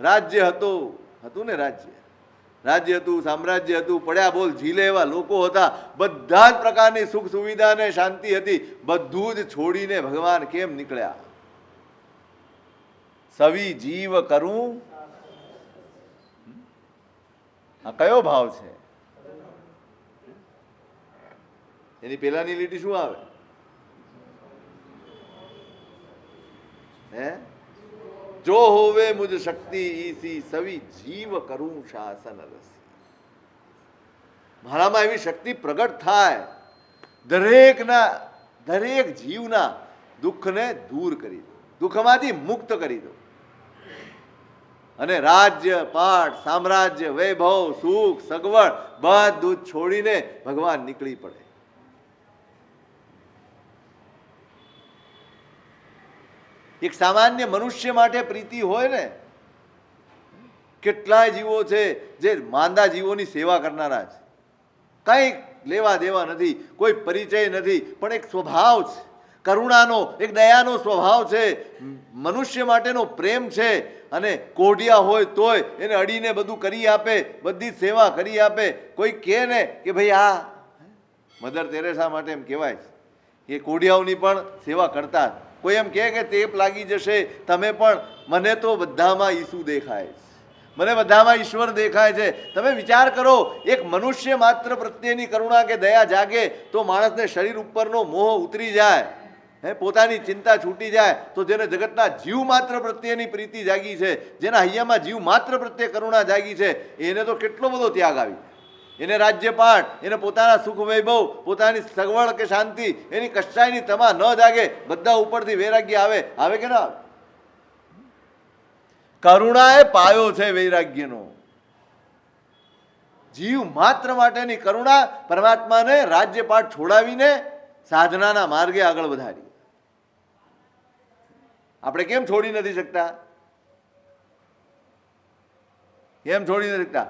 રાજ્ય હતું ને, રાજ્ય હતું, સામ્રાજ્ય હતું, પડ્યા બોલ ઝીલે એવા લોકો હતા, બધા જ પ્રકારની સુખ સુવિધા ને શાંતિ હતી. બધું જ છોડીને ભગવાન કેમ નીકળ્યા? સવી જીવ કરું, આ કયો ભાવ છે? એની પેલાની લીટી શું આવે? હે, જો હોવે મુજ શક્તિ ઈસી, સવી જીવ કરું શાસન રસી. મારામાં એવી શક્તિ પ્રગટ થાય, દરેક જીવના દુઃખને દૂર કરી દો, દુઃખમાંથી મુક્ત કરી દો. અને રાજ્ય પાઠ સામ્રાજ્ય વૈભવ સુખ સગવડ બધું છોડીને ભગવાન નીકળી પડે. એક સામાન્ય મનુષ્ય માટે પ્રીતિ હોય ને, કેટલાય જીવો છે જે માંદા જીવોની સેવા કરનારા છે, કંઈક લેવા દેવા નથી, કોઈ પરિચય નથી, પણ એક સ્વભાવ છે કરુણાનો, એક દયાનો સ્વભાવ છે, મનુષ્ય માટેનો પ્રેમ છે. અને કોઢિયા હોય તોય એને અડીને બધું કરી આપે, બધી સેવા કરી આપે. કોઈ કહે ને કે ભાઈ આ મધર તેરેસા માટે એમ કહેવાય છે કે કોઢિયાઓની પણ સેવા કરતા. કોઈ એમ કહે કે તેપ લાગી જશે, તમે પણ, મને તો બધામાં ઈસુ દેખાય છે, મને બધામાં ઈશ્વર દેખાય છે. તમે વિચાર કરો, એક મનુષ્ય માત્ર પ્રત્યેની કરુણા કે દયા જાગે તો માણસને શરીર ઉપરનો મોહ ઉતરી જાય, પોતાની ચિંતા છૂટી જાય. તો જેને જગતના જીવ માત્ર પ્રત્યેની પ્રીતિ જાગી છે, જેના હૈયામાં જીવ માત્ર પ્રત્યે કરુણા જાગી છે, એને તો કેટલો બધો ત્યાગ આવી. એને રાજ્યપાઠ, એને પોતાના સુખ વૈભવ, પોતાની સગવડ કે શાંતિ, એની કશાયની તમા ન જાગે. બધા ઉપરથી વૈરાગ્ય આવે કે ના આવે? કરુણા એ પાયો છે વૈરાગ્યનો. જીવ માત્ર માટેની કરુણા પરમાત્માને રાજ્યપાઠ છોડાવીને સાધનાના માર્ગે આગળ વધારી. આપણે કેમ છોડી નથી શકતા? કેમ છોડી નથી શકતા?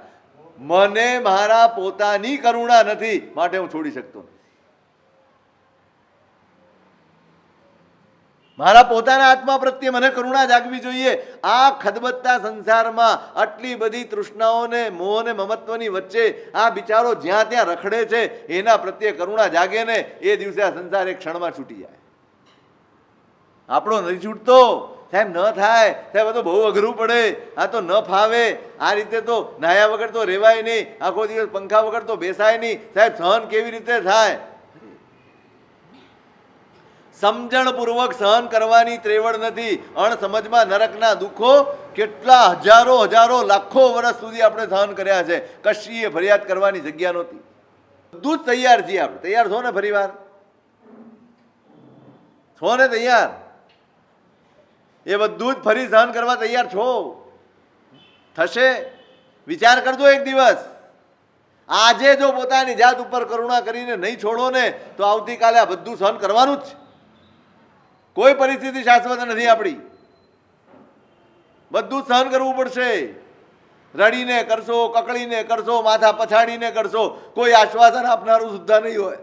મને મારા પોતાની કરુણા નથી, માટે હું છોડી શકતો નથી. મારા પોતાના આત્મા પ્રત્યે મને કરુણા જાગવી જોઈએ. આ ખદબદતા સંસારમાં આટલી બધી તૃષ્ણાઓને મોહને મમત્વની વચ્ચે આ બિચારો જ્યાં ત્યાં રખડે છે, એના પ્રત્યે કરુણા જાગે ને એ દિવસે આ સંસાર એક ક્ષણમાં છૂટી જાય. આપણો નથી છૂટતો સાહેબ, ન થાય સાહેબ, આ તો બહુ અઘરું પડે, આ તો ન ફાવે, આ રીતે તો નાયા વગર તો રહેવાય નહીં, આખો દિવસ પંખા વગર તો બેસાય નહીં સાહેબ, સહન કેવી રીતે થાય? સમજણપૂર્વક સહન કરવાની ત્રેવડ નથી. અણસમજમાં નરકના દુઃખો કેટલા હજારો હજારો લાખો વર્ષ સુધી આપણે સહન કર્યા છે. કશીએ ફરિયાદ કરવાની જગ્યા નહોતી. બધું જ તૈયાર છીએ આપણે. તૈયાર છો ને? ફરી વાર છો ને તૈયાર? એ બધું જ ફરી સહન કરવા તૈયાર છો? થશે? વિચાર કરજો એક દિવસ. આજે જો પોતાની જાત ઉપર કરુણા કરીને નહીં છોડો ને તો આવતીકાલે આ બધું સહન કરવાનું જ છે. કોઈ પરિસ્થિતિ શાશ્વત નથી આપણી. બધું સહન કરવું પડશે. રડીને કરશો, કકળીને કરશો, માથા પછાડીને કરશો, કોઈ આશ્વાસન આપનારું સુદ્ધા નહીં હોય.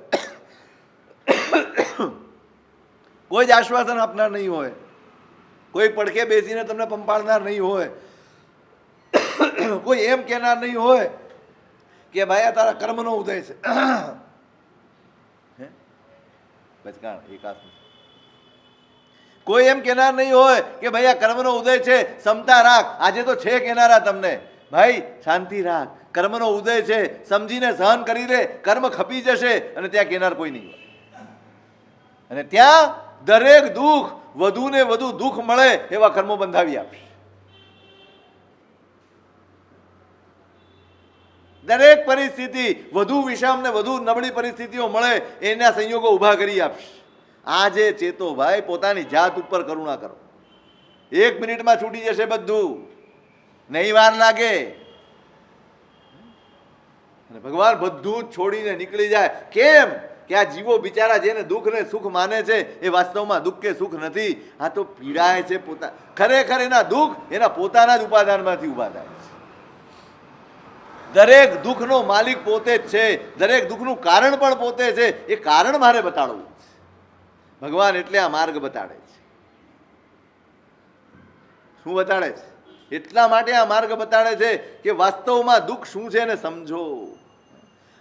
કોઈ જ આશ્વાસન આપનાર નહીં હોય. કોઈ પડખે બેસીને તમને પંપાળનાર નહીં હોય. કોઈ એમ કહેનાર નહીં હોય કે ભાઈ આ તારા કર્મનો ઉદય છે. કોઈ એમ કહેનાર નહીં હોય કે ભાઈ આ કર્મનો ઉદય છે, ક્ષમતા રાખ. આજે તો છે કહેનારા તમને, ભાઈ શાંતિ રાખ, કર્મનો ઉદય છે, સમજીને સહન કરી લે, કર્મ ખપી જશે. અને ત્યાં કહેનાર કોઈ નહીં હોય. અને ત્યાં દરેક દુઃખ વધુ ને વધુ દુઃખ મળે એવા કર્મો બંધાવી આપશે. દરેક પરિસ્થિતિ વધુ વિષમ ને વધુ નબળી પરિસ્થિતિઓ મળે એના સંયોગો ઊભા કરી આપશે. આજે ચેતો ભાઈ, પોતાની જાત ઉપર કરુણા કરો. 1 મિનિટમાં છૂટી જશે બધું, નહીં વાર લાગે. અને ભગવાન બધું જ છોડીને નીકળી જાય. કેમ? કે આ જીવો બિચારા જેને દુઃખ ને સુખ માને છે એ વાસ્તવમાં દુઃખ કે સુખ નથી. આ તો પીડાય છે. ખરેખર એના દુઃખ એના પોતાના જ ઉપાદાનમાંથી ઉભા થાય છે. દરેક દુઃખનો માલિક પોતે જ છે. દરેક દુઃખનું કારણ પણ પોતે છે. એ કારણ મારે બતાડવું છે. ભગવાન એટલે આ માર્ગ બતાડે છે. શું બતાડે છે? એટલા માટે આ માર્ગ બતાડે છે કે વાસ્તવમાં દુઃખ શું છે ને સમજો.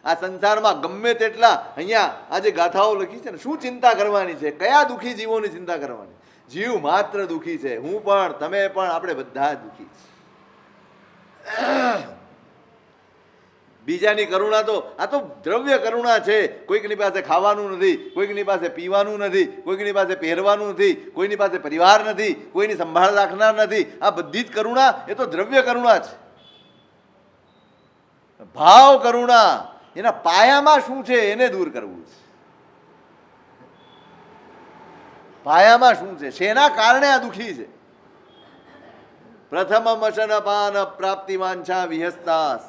આ સંસારમાં ગમે તેટલા અહીંયા આજે ગાથાઓ લખી છે ને, શું ચિંતા કરવાની છે? કયા દુઃખી જીવોની ચિંતા કરવાની? જીવ માત્ર દુઃખી છે. હું પણ, તમે પણ, આપણે બધા જ દુઃખી છે. બીજાની કરુણા તો આ તો દ્રવ્ય કરુણા છે. કોઈકની પાસે ખાવાનું નથી, કોઈકની પાસે પીવાનું નથી, કોઈકની પાસે પહેરવાનું નથી, કોઈની પાસે પરિવાર નથી, કોઈની સંભાળ રાખનાર નથી. આ બધી જ કરુણા એ તો દ્રવ્ય કરુણા છે. ભાવ કરુણા એના પાયામાં શું છે એને દૂર કરવું છે. પાયામાં શું છે? શેના કારણે આ દુઃખી છે? પ્રથમ વસન પાન પ્રાપ્તિ વાંછા વિહસ્તાસ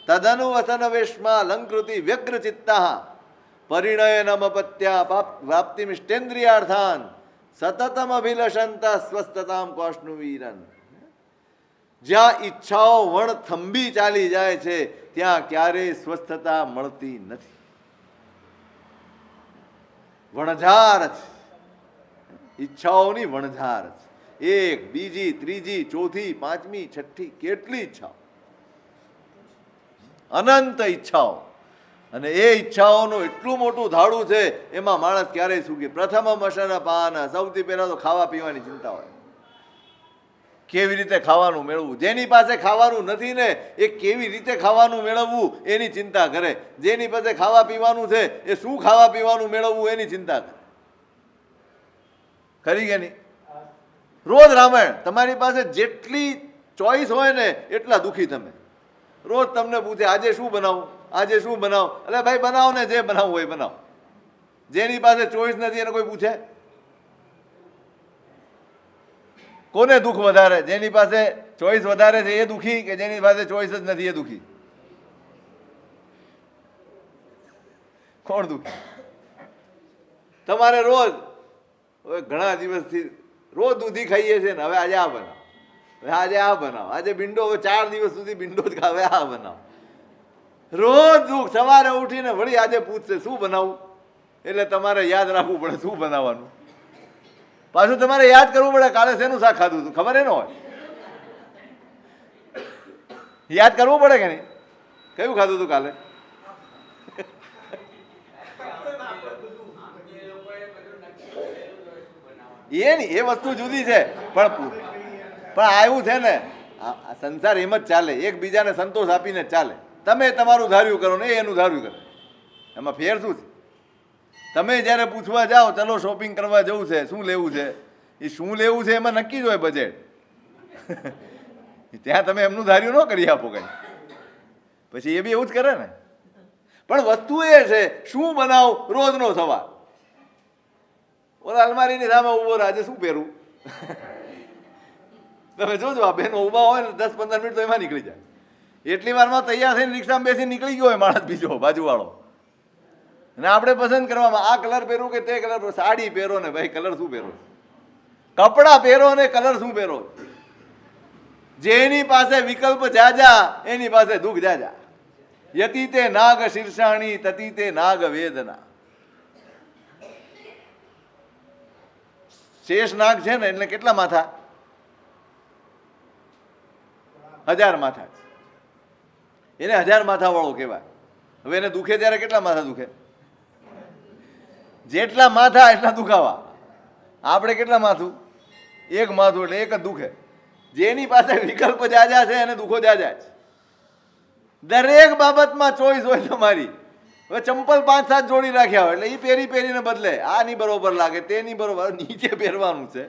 તદનુ વસન વેશમાં લંકૃતિ વ્યગ્ર ચિત્તા પરિણયનમપત્યા પ્રાપ્તિમિષ્ટેન્દ્રિયાર્થાન સતતમ અભિલષંતા સ્વસ્થતામ કોષ્ણુ વીરન. જ્યાં ઈચ્છાઓ વણ થંભી ચાલી જાય છે ત્યાં ક્યારેય સ્વસ્થતા મળતી નથી. વણઝાર છે, ઈચ્છાઓની વણઝાર છે. 1, 2, 3, 4, 5, 6 કેટલી ઈચ્છાઓ, અનંત ઈચ્છાઓ. અને એ ઈચ્છાઓનું એટલું મોટું ધાડું છે, એમાં માણસ ક્યારેય સુખી. પ્રથમ મશન પાન, સૌથી પહેલા તો ખાવા પીવાની ચિંતા હોય. કેવી રીતે ખાવાનું મેળવવું? જેની પાસે ખાવાનું નથી ને એ કેવી રીતે ખાવાનું મેળવવું એની ચિંતા કરે. જેની પાસે ખાવા પીવાનું છે એ શું ખાવા પીવાનું મેળવવું એની ચિંતા કરે. ખરી કે નહીં? રોજ રામાયણ. તમારી પાસે જેટલી ચોઈસ હોય ને એટલા દુઃખી તમે. રોજ તમને પૂછે આજે શું બનાવું, આજે શું બનાવો. એટલે ભાઈ બનાવો ને, જે બનાવવું હોય બનાવો. જેની પાસે ચોઈસ નથી એને કોઈ પૂછે? કોને દુઃખ વધારે? જેની પાસે ચોઈસ વધારે છે એ દુઃખી કે જેની પાસે ચોઈસ જ નથી એ દુઃખી? કોણ દુઃખી? તમારે રોજ ઘણા દિવસથી રોજ દૂધી ખાઈએ છીએ ને, હવે આજે આ બનાવો, આજે આ બનાવો, આજે ભીંડો, 4 દિવસ સુધી ભીંડો જ ખાવે, આ બનાવો. રોજ દુઃખ. સવારે ઉઠીને વળી આજે પૂછશે શું બનાવું, એટલે તમારે યાદ રાખવું પડે શું બનાવવાનું. પાછું તમારે યાદ કરવું પડે કાલે શેનું શાક ખાધું હતું, ખબર એ ન હોય. યાદ કરવું પડે કે નહીં? કયું ખાધું હતું કાલે? એ નહીં, એ વસ્તુ જુદી છે. પણ આવ્યું છે ને, આ સંસાર એમ જ ચાલે, એકબીજાને સંતોષ આપીને ચાલે. તમે તમારું ધાર્યું કરો ને એ એનું ધાર્યું કરે, એમાં ફેર શું છે? તમે જ્યારે પૂછવા જાઓ ચલો શોપિંગ કરવા જવું છે, શું લેવું છે, એ શું લેવું છે એમાં નક્કી જ હોય બજેટ. ત્યાં તમે એમનું ધાર્યું ન કરી આપો કંઈ, પછી એ બી એવું જ કરે ને. પણ વસ્તુ એ છે શું બનાવું રોજનો સવાલ. ઓલા અલમારીની સામે ઉભો રહે, આજે શું પહેરવું. તમે જોજો આ બેનો ઉભા હોય ને 10-15 મિનિટ તો એમાં નીકળી જાય. એટલી વારમાં તૈયાર થઈને રિક્ષામાં બેસી નીકળી ગયો હોય માણસ બીજો બાજુવાળો, અને આપણે પસંદ કરવામાં આ કલર પહેરું કે તે કલર. સાડી પહેરો ને ભાઈ, કલર શું પહેરો, કપડાં પહેરો ને કલર શું પહેરો. જેની પાસે વિકલ્પ જાજા એની પાસે દુઃખ જાજા. યતીતે નાગ શીર્ષાણી તતીતે નાગ વેદના. શેષ નાગ છે ને એટલે કેટલા માથા? 1000 માથા. એને 1000 માથા વાળો કહેવાય. હવે એને દુખે ત્યારે કેટલા માથા દુખે? જેટલા માથા એટલા દુખાવા. આપણે કેટલા માથું? એક માથું એટલે એક જ દુખે. જેની પાસે વિકલ્પ જાજા છે એને દુખો જાજા છે. દરેક બાબતમાં ચોઈસ હોય તમારી. હવે ચંપલ 5-7 જોડી રાખ્યા હોય એટલે એ પહેરીને બદલે. આ નહીં બરોબર લાગે, તે નહીં બરોબર, નીચે પહેરવાનું છે.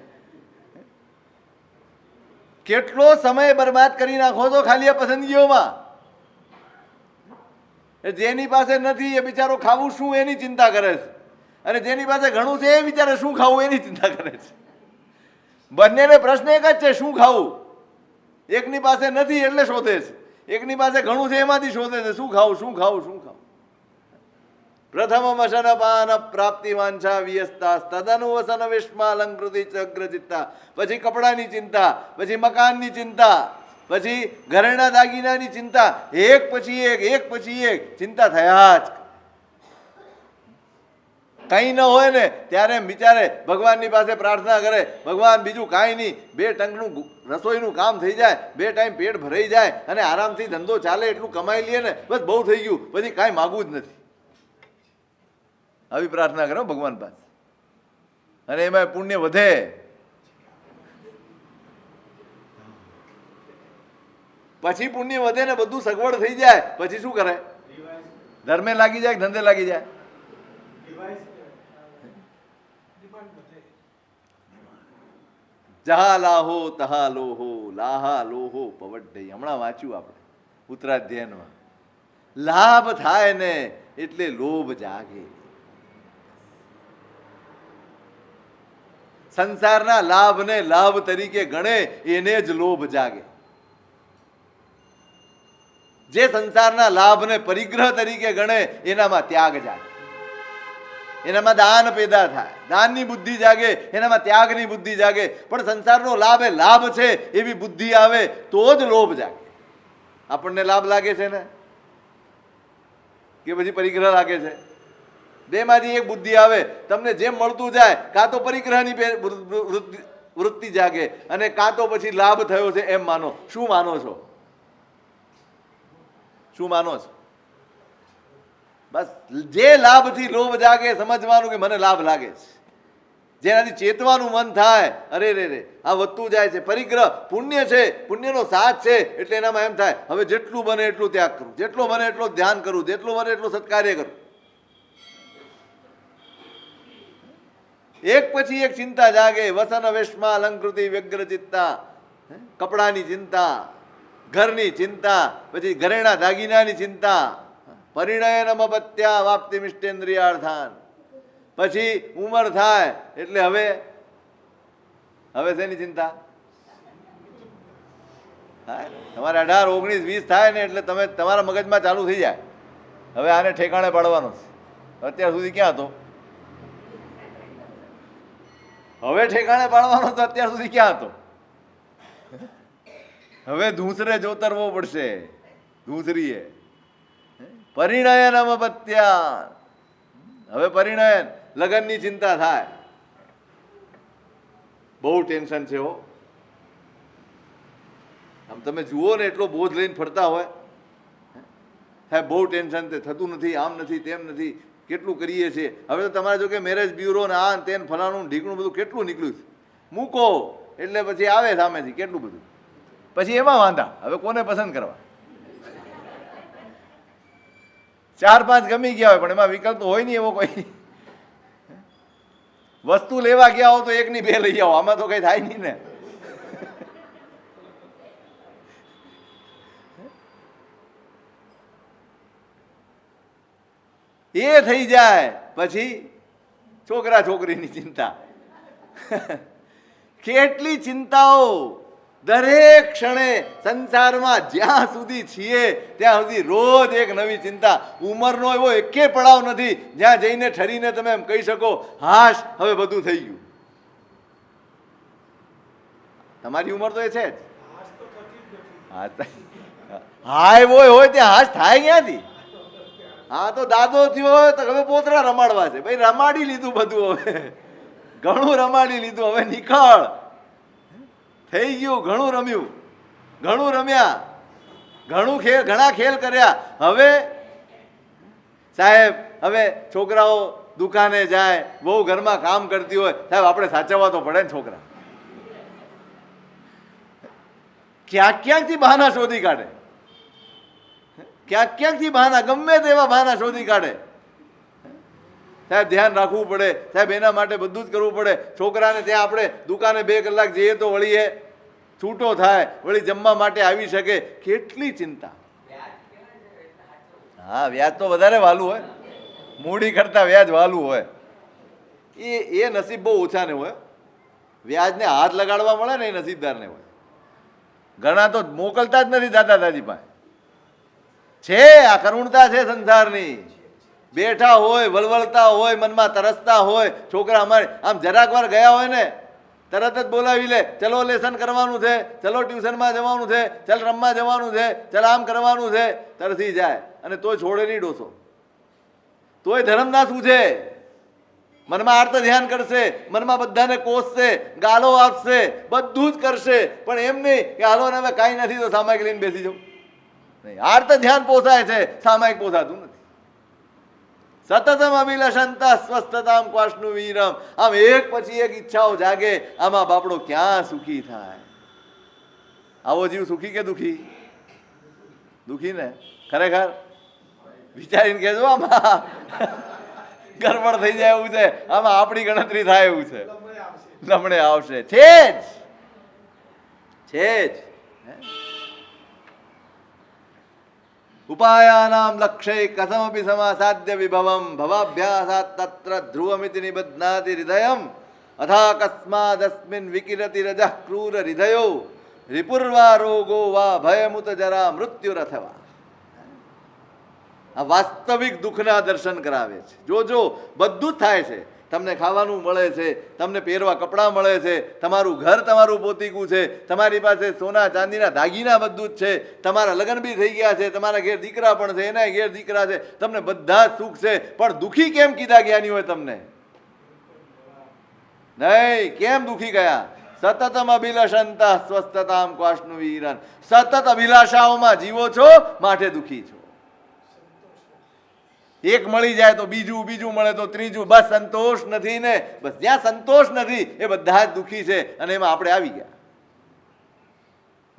કેટલો સમય બરબાદ કરી નાખો છો ખાલી આ પસંદગીઓમાં. જેની પાસે નથી એ બિચારો ખાવું શું એની ચિંતા કરે છે, અને જેની પાસે ઘણું છે એ બિચારે શું ખાવું એની ચિંતા કરે છે. બંનેને પ્રશ્ન એક જ છે, શું ખાવું. એકની પાસે નથી એટલે શોધે છે, એકની પાસે ઘણું છે એમાંથી શોધે છે શું ખાવું, શું ખાવું, શું ખાવું. પ્રથમ વસન પાન પ્રાપ્તિ વાંછા વ્યસ્તા તદનુ વસન વિષ્માલંકૃતિ ચગ્રચિત્તા. પછી કપડાની ચિંતા, પછી મકાનની ચિંતા, પછી ઘરેણા દાગીનાની ચિંતા. એક પછી એક ચિંતા થયા જ. કંઈ ન હોય ને ત્યારે બિચારે ભગવાનની પાસે પ્રાર્થના કરે, ભગવાન બીજું કાંઈ નહીં, 2 ટંકનું રસોઈનું કામ થઈ જાય, 2 ટાઈમ પેટ ભરાઈ જાય અને આરામથી ધંધો ચાલે એટલું કમાઈ લઈએ ને બસ બહુ થઈ ગયું, પછી કાંઈ માગવું જ નથી. આવી પ્રાર્થના કરો ભગવાન પાસે, અને એમાં પુણ્ય વધે. પછી પુણ્ય વધે ને બધું સગવડ થઈ જાય પછી શું કરે? ધર્મે લાગી જાય, ધંધે લાગી જાય. જહા લાહો તહા લોહો લાહા લોહો પવડ્ડઈ. હમણાં વાંચ્યું આપણે ઉત્તરાધ્યાયમાં. લાભ થાય ને એટલે લોભ જાગે. સંસારના લાભને લાભ તરીકે ગણે એને જ લોભ જાગે. જે સંસારના લાભને પરિગ્રહ તરીકે ગણે એનામાં ત્યાગ જાગે, એનામાં દાન પેદા થાય, દાનની બુદ્ધિ જાગે, એનામાં ત્યાગની બુદ્ધિ જાગે. પણ સંસારનો લાભ એ લાભ છે એવી બુદ્ધિ આવે તો જ લોભ જાગે. આપણને લાભ લાગે છે ને કે પછી પરિગ્રહ લાગે છે? બેમાંથી એક બુદ્ધિ આવે. તમને જેમ મળતું જાય કાં તો પરિગ્રહની વૃત્તિ જાગે અને કાં તો પછી લાભ થયો છે એમ માનો. શું માનો છો? શું માનો છો? બસ જે લાભથી લોભ જાગે સમજવાનું કે મને લાભ લાગે છે. જેનાથી ચેતવાનું મન થાય, અરે રે રે આ વધતું જાય છે. પરિગ્રહ પુણ્ય છે, પુણ્યનો સાથ છે એટલે એનામાં એમ થાય હવે જેટલું બને એટલું ત્યાગ કરું, જેટલો બને એટલો ધ્યાન કરું, જેટલું બને એટલું સત્કાર્ય કરું. એક પછી એક ચિંતા જાગે. વસન વેશમાં અલંકૃતિ વ્યગ્ર ચિત્તા. કપડાની ચિંતા, ઘરની ચિંતા, પછી ઘરેણા દાગીનાની ચિંતા. પરિણયન અમપત્યા વાપ્તિ મિષ્ટેન્દ્રિયાર્થાન. પછી ઉંમર થાય એટલે હવે શેની ચિંતા? તમારે 18, 19, 20 થાય ને એટલે તમે તમારા મગજમાં ચાલુ થઈ જાય હવે આને ઠેકાણે પાડવાનો છે. અત્યાર સુધી ક્યાં હતો? હવે ઠેકાણે પાડવાનો તો અત્યાર સુધી ક્યાં હતો? હવે ધૂસરે જોતરવો પડશે. ધૂસરીએ પરિણયન અમપત્યા. હવે પરિણયન લગ્નની ચિંતા થાય. બહુ ટેન્શન છે હો. આમ તમે જુઓ ને એટલો બોજ લઈને ફરતા હોય, સાહેબ બહુ ટેન્શન છે, થતું નથી, આમ નથી, તેમ નથી, કેટલું કરીએ છીએ. હવે તો તમારે જો કે મેરેજ બ્યુરો ને આ તેન ફલાણું ઢીકણું બધું કેટલું નીકળ્યું છે. મૂકો એટલે પછી આવે સામેથી કેટલું બધું. પછી એમાં વાંધા. હવે કોને પસંદ કરવા? 4-5 ગમી ગયા હોય પણ એમાં વિકલ્પ હોય નહીં એવો કોઈ. વસ્તુ લેવા ગયા હો તો એકની બે લઈ આવો, આમાં તો કઈ થાય નહીં ને. એ થઈ જાય પછી છોકરા છોકરીની ચિંતા. કેટલી ચિંતાઓ દરેક ક્ષણે સંસારમાં જ્યાં સુધી છીએ ત્યાં સુધી રોજ એક નવી ચિંતા. ઉંમરનો એવો એકે પડાવ નથી જ્યાં જઈને ઠરીને તમે એમ કહી શકો હાશ હવે બધું થઈ ગયું. તમારી ઉંમર તો એ છે જ. હા એવો હોય ત્યાં હાશ થાય ક્યાંથી? હા તો દાદો થયો હોય તો હવે પોતરા રમાડવા છે. ભાઈ રમાડી લીધું બધું, હવે ઘણું રમાડી લીધું, હવે નીકળ. થઈ ગયું, ઘણું રમ્યું, ઘણું રમ્યા, ઘણા ખેલ કર્યા. હવે સાહેબ હવે છોકરાઓ દુકાને જાય, બહુ ઘરમાં કામ કરતી હોય, સાહેબ આપણે સાચવવા તો પડે ને છોકરા. ક્યાંકથી બહાના શોધી કાઢે, ક્યાંકથી બહાના, ગમે તેવા બહાના શોધી કાઢે. સાહેબ ધ્યાન રાખવું પડે, સાહેબ એના માટે બધું જ કરવું પડે. છોકરાને ત્યાં આપણે દુકાને 2 કલાક જઈએ તો વળી એ છૂટો થાય, વળી જમવા માટે આવી શકે. કેટલી ચિંતા. હા વ્યાજ તો વધારે વાલું હોય, મૂડી કરતા વ્યાજ વાલું હોય. એ નસીબ બહુ ઓછા ને હોય. વ્યાજને હાથ લગાડવા મળે ને એ નસીબદારને હોય. ઘણા તો મોકલતા જ નથી દાદા દાદી પાસે. છે આ કરુણતા છે સંસારની. બેઠા હોય, વલવલતા હોય, મનમાં તરસતા હોય. છોકરા અમારે આમ જરાક વાર ગયા હોય ને તરત જ બોલાવી લે, ચલો લેસન કરવાનું છે, ચલો ટ્યુશનમાં જવાનું છે, ચલ રમવા જવાનું છે, ચલ આમ કરવાનું છે. તરસી જાય અને તોય છોડે નહીં ડોસો, તોય ધર્મ ના સૂઝે. મનમાં આર્ત ધ્યાન કરશે, મનમાં બધાને કોસશે, ગાલો આપશે, બધું જ કરશે, પણ એમ નહીં કે હાલો ને હવે કાંઈ નથી તો સામાયિક લઈને બેસી જાઉં. નહીં, આર્ત ધ્યાન પોસાય છે, સામાયિક પોસાતું નથી. સતતમ અભિલષંતા સ્વસ્થતામ ક્વાશનું વીરમ. આમ એક પછી એક ઈચ્છાઓ જાગે. આમાં બાપડો ક્યાં સુખી થાય? આવો જીવ સુખી કે દુખી? દુખી ને ખરેખર. વિચારીને કહેજો આમાં ગરબડ થઈ જાય એવું છે, આમાં આપણી ગણતરી થાય એવું છે, લમણે આવશે. છે જ ઉપાયાનામ લક્ષ્ય કથમપી સમાસાધ્ય વિભવમ ભવાભ્યાસાત તત્ર ધ્રુવમિતિ નિબધ્નાતિ હૃદયમ અથા કસ્માદસ્મિન વિકિરતિ રજઃ ક્રૂર હૃદયો રિપુર્વા રોગો વા ભયમુત જરા મૃત્યુરથવા. આ વાસ્તવિક દુઃખના દર્શન કરાવે છે. જો બધું જ થાય છે. તમને ખાવાનું મળે છે, તમને પહેરવા કપડાં મળે છે, તમારું ઘર તમારું પોતીકું છે, તમારી પાસે સોના ચાંદીના દાગીના બધું જ છે, તમારા લગ્ન બી થઈ ગયા છે, તમારા ઘેર દીકરા પણ છે, એના ઘેર દીકરા છે, તમને બધા જ સુખ છે. પણ દુઃખી કેમ કીધા જ્ઞાની હોય તમને? નહીં, કેમ દુઃખી ગયા? સતતમ અભિલાષંતા સ્વસ્થતામ ક્વાશનું વીરન. સતત અભિલાષાઓમાં જીવો છો માટે દુઃખી છો. એક મળી જાય તો બીજું, બીજું મળે તો ત્રીજું, બસ સંતોષ નથી ને. બસ જ્યાં સંતોષ નથી એ બધા જ દુઃખી છે, અને એમાં આપણે આવી ગયા.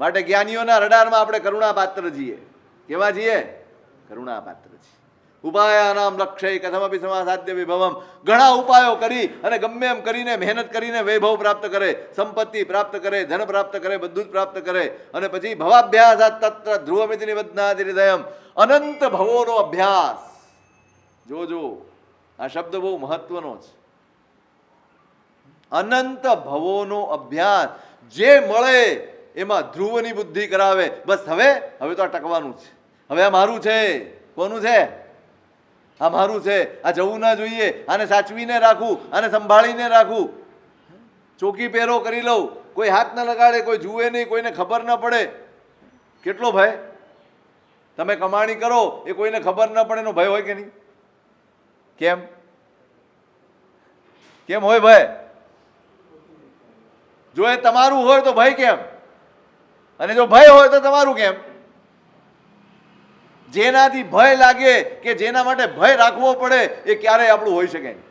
માટે જ્ઞાનીઓના રડારમાં આપણે કરુણા પાત્ર છીએ. કેવા છીએ? કરુણા પાત્ર છીએ. ઉપાયાનામ લક્ષ્ય કથમપી સમાસાધ્ય વિભવમ. ઘણા ઉપાયો કરી અને ગમે એમ કરીને મહેનત કરીને વૈભવ પ્રાપ્ત કરે, સંપત્તિ પ્રાપ્ત કરે, ધન પ્રાપ્ત કરે, બધું જ પ્રાપ્ત કરે, અને પછી ભવાભ્યાસાત તત્ર ધ્રુવમિતિ નિબધ્નાતિ હૃદયમ. અનંત ભવોનો અભ્યાસ. જોજો આ શબ્દ બહુ મહત્વનો છે. અનંત ભવોનો અભ્યાસ. જે મળે એમાં ધ્રુવની બુદ્ધિ કરાવે. બસ હવે તો આ ટકવાનું છે. હવે આ મારું છે. કોનું છે? આ મારું છે. આ જવું ના જોઈએ. આને સાચવીને રાખવું, આને સંભાળીને રાખવું. ચોકી પહેરો કરી લઉં, કોઈ હાથ ના લગાડે, કોઈ જુએ નહીં, કોઈને ખબર ના પડે. કેટલો ભય? તમે કમાણી કરો એ કોઈને ખબર ના પડે એનો ભય હોય કે નહીં? કેમ હોય ભય? જો એ તમારું હોય તો ભય કેમ? અને જો ભય હોય તો તમારું કેમ? જેનાથી ભય લાગે કે જેના માટે ભય રાખવો પડે એ ક્યારેય આપણું હોઈ શકે નહીં.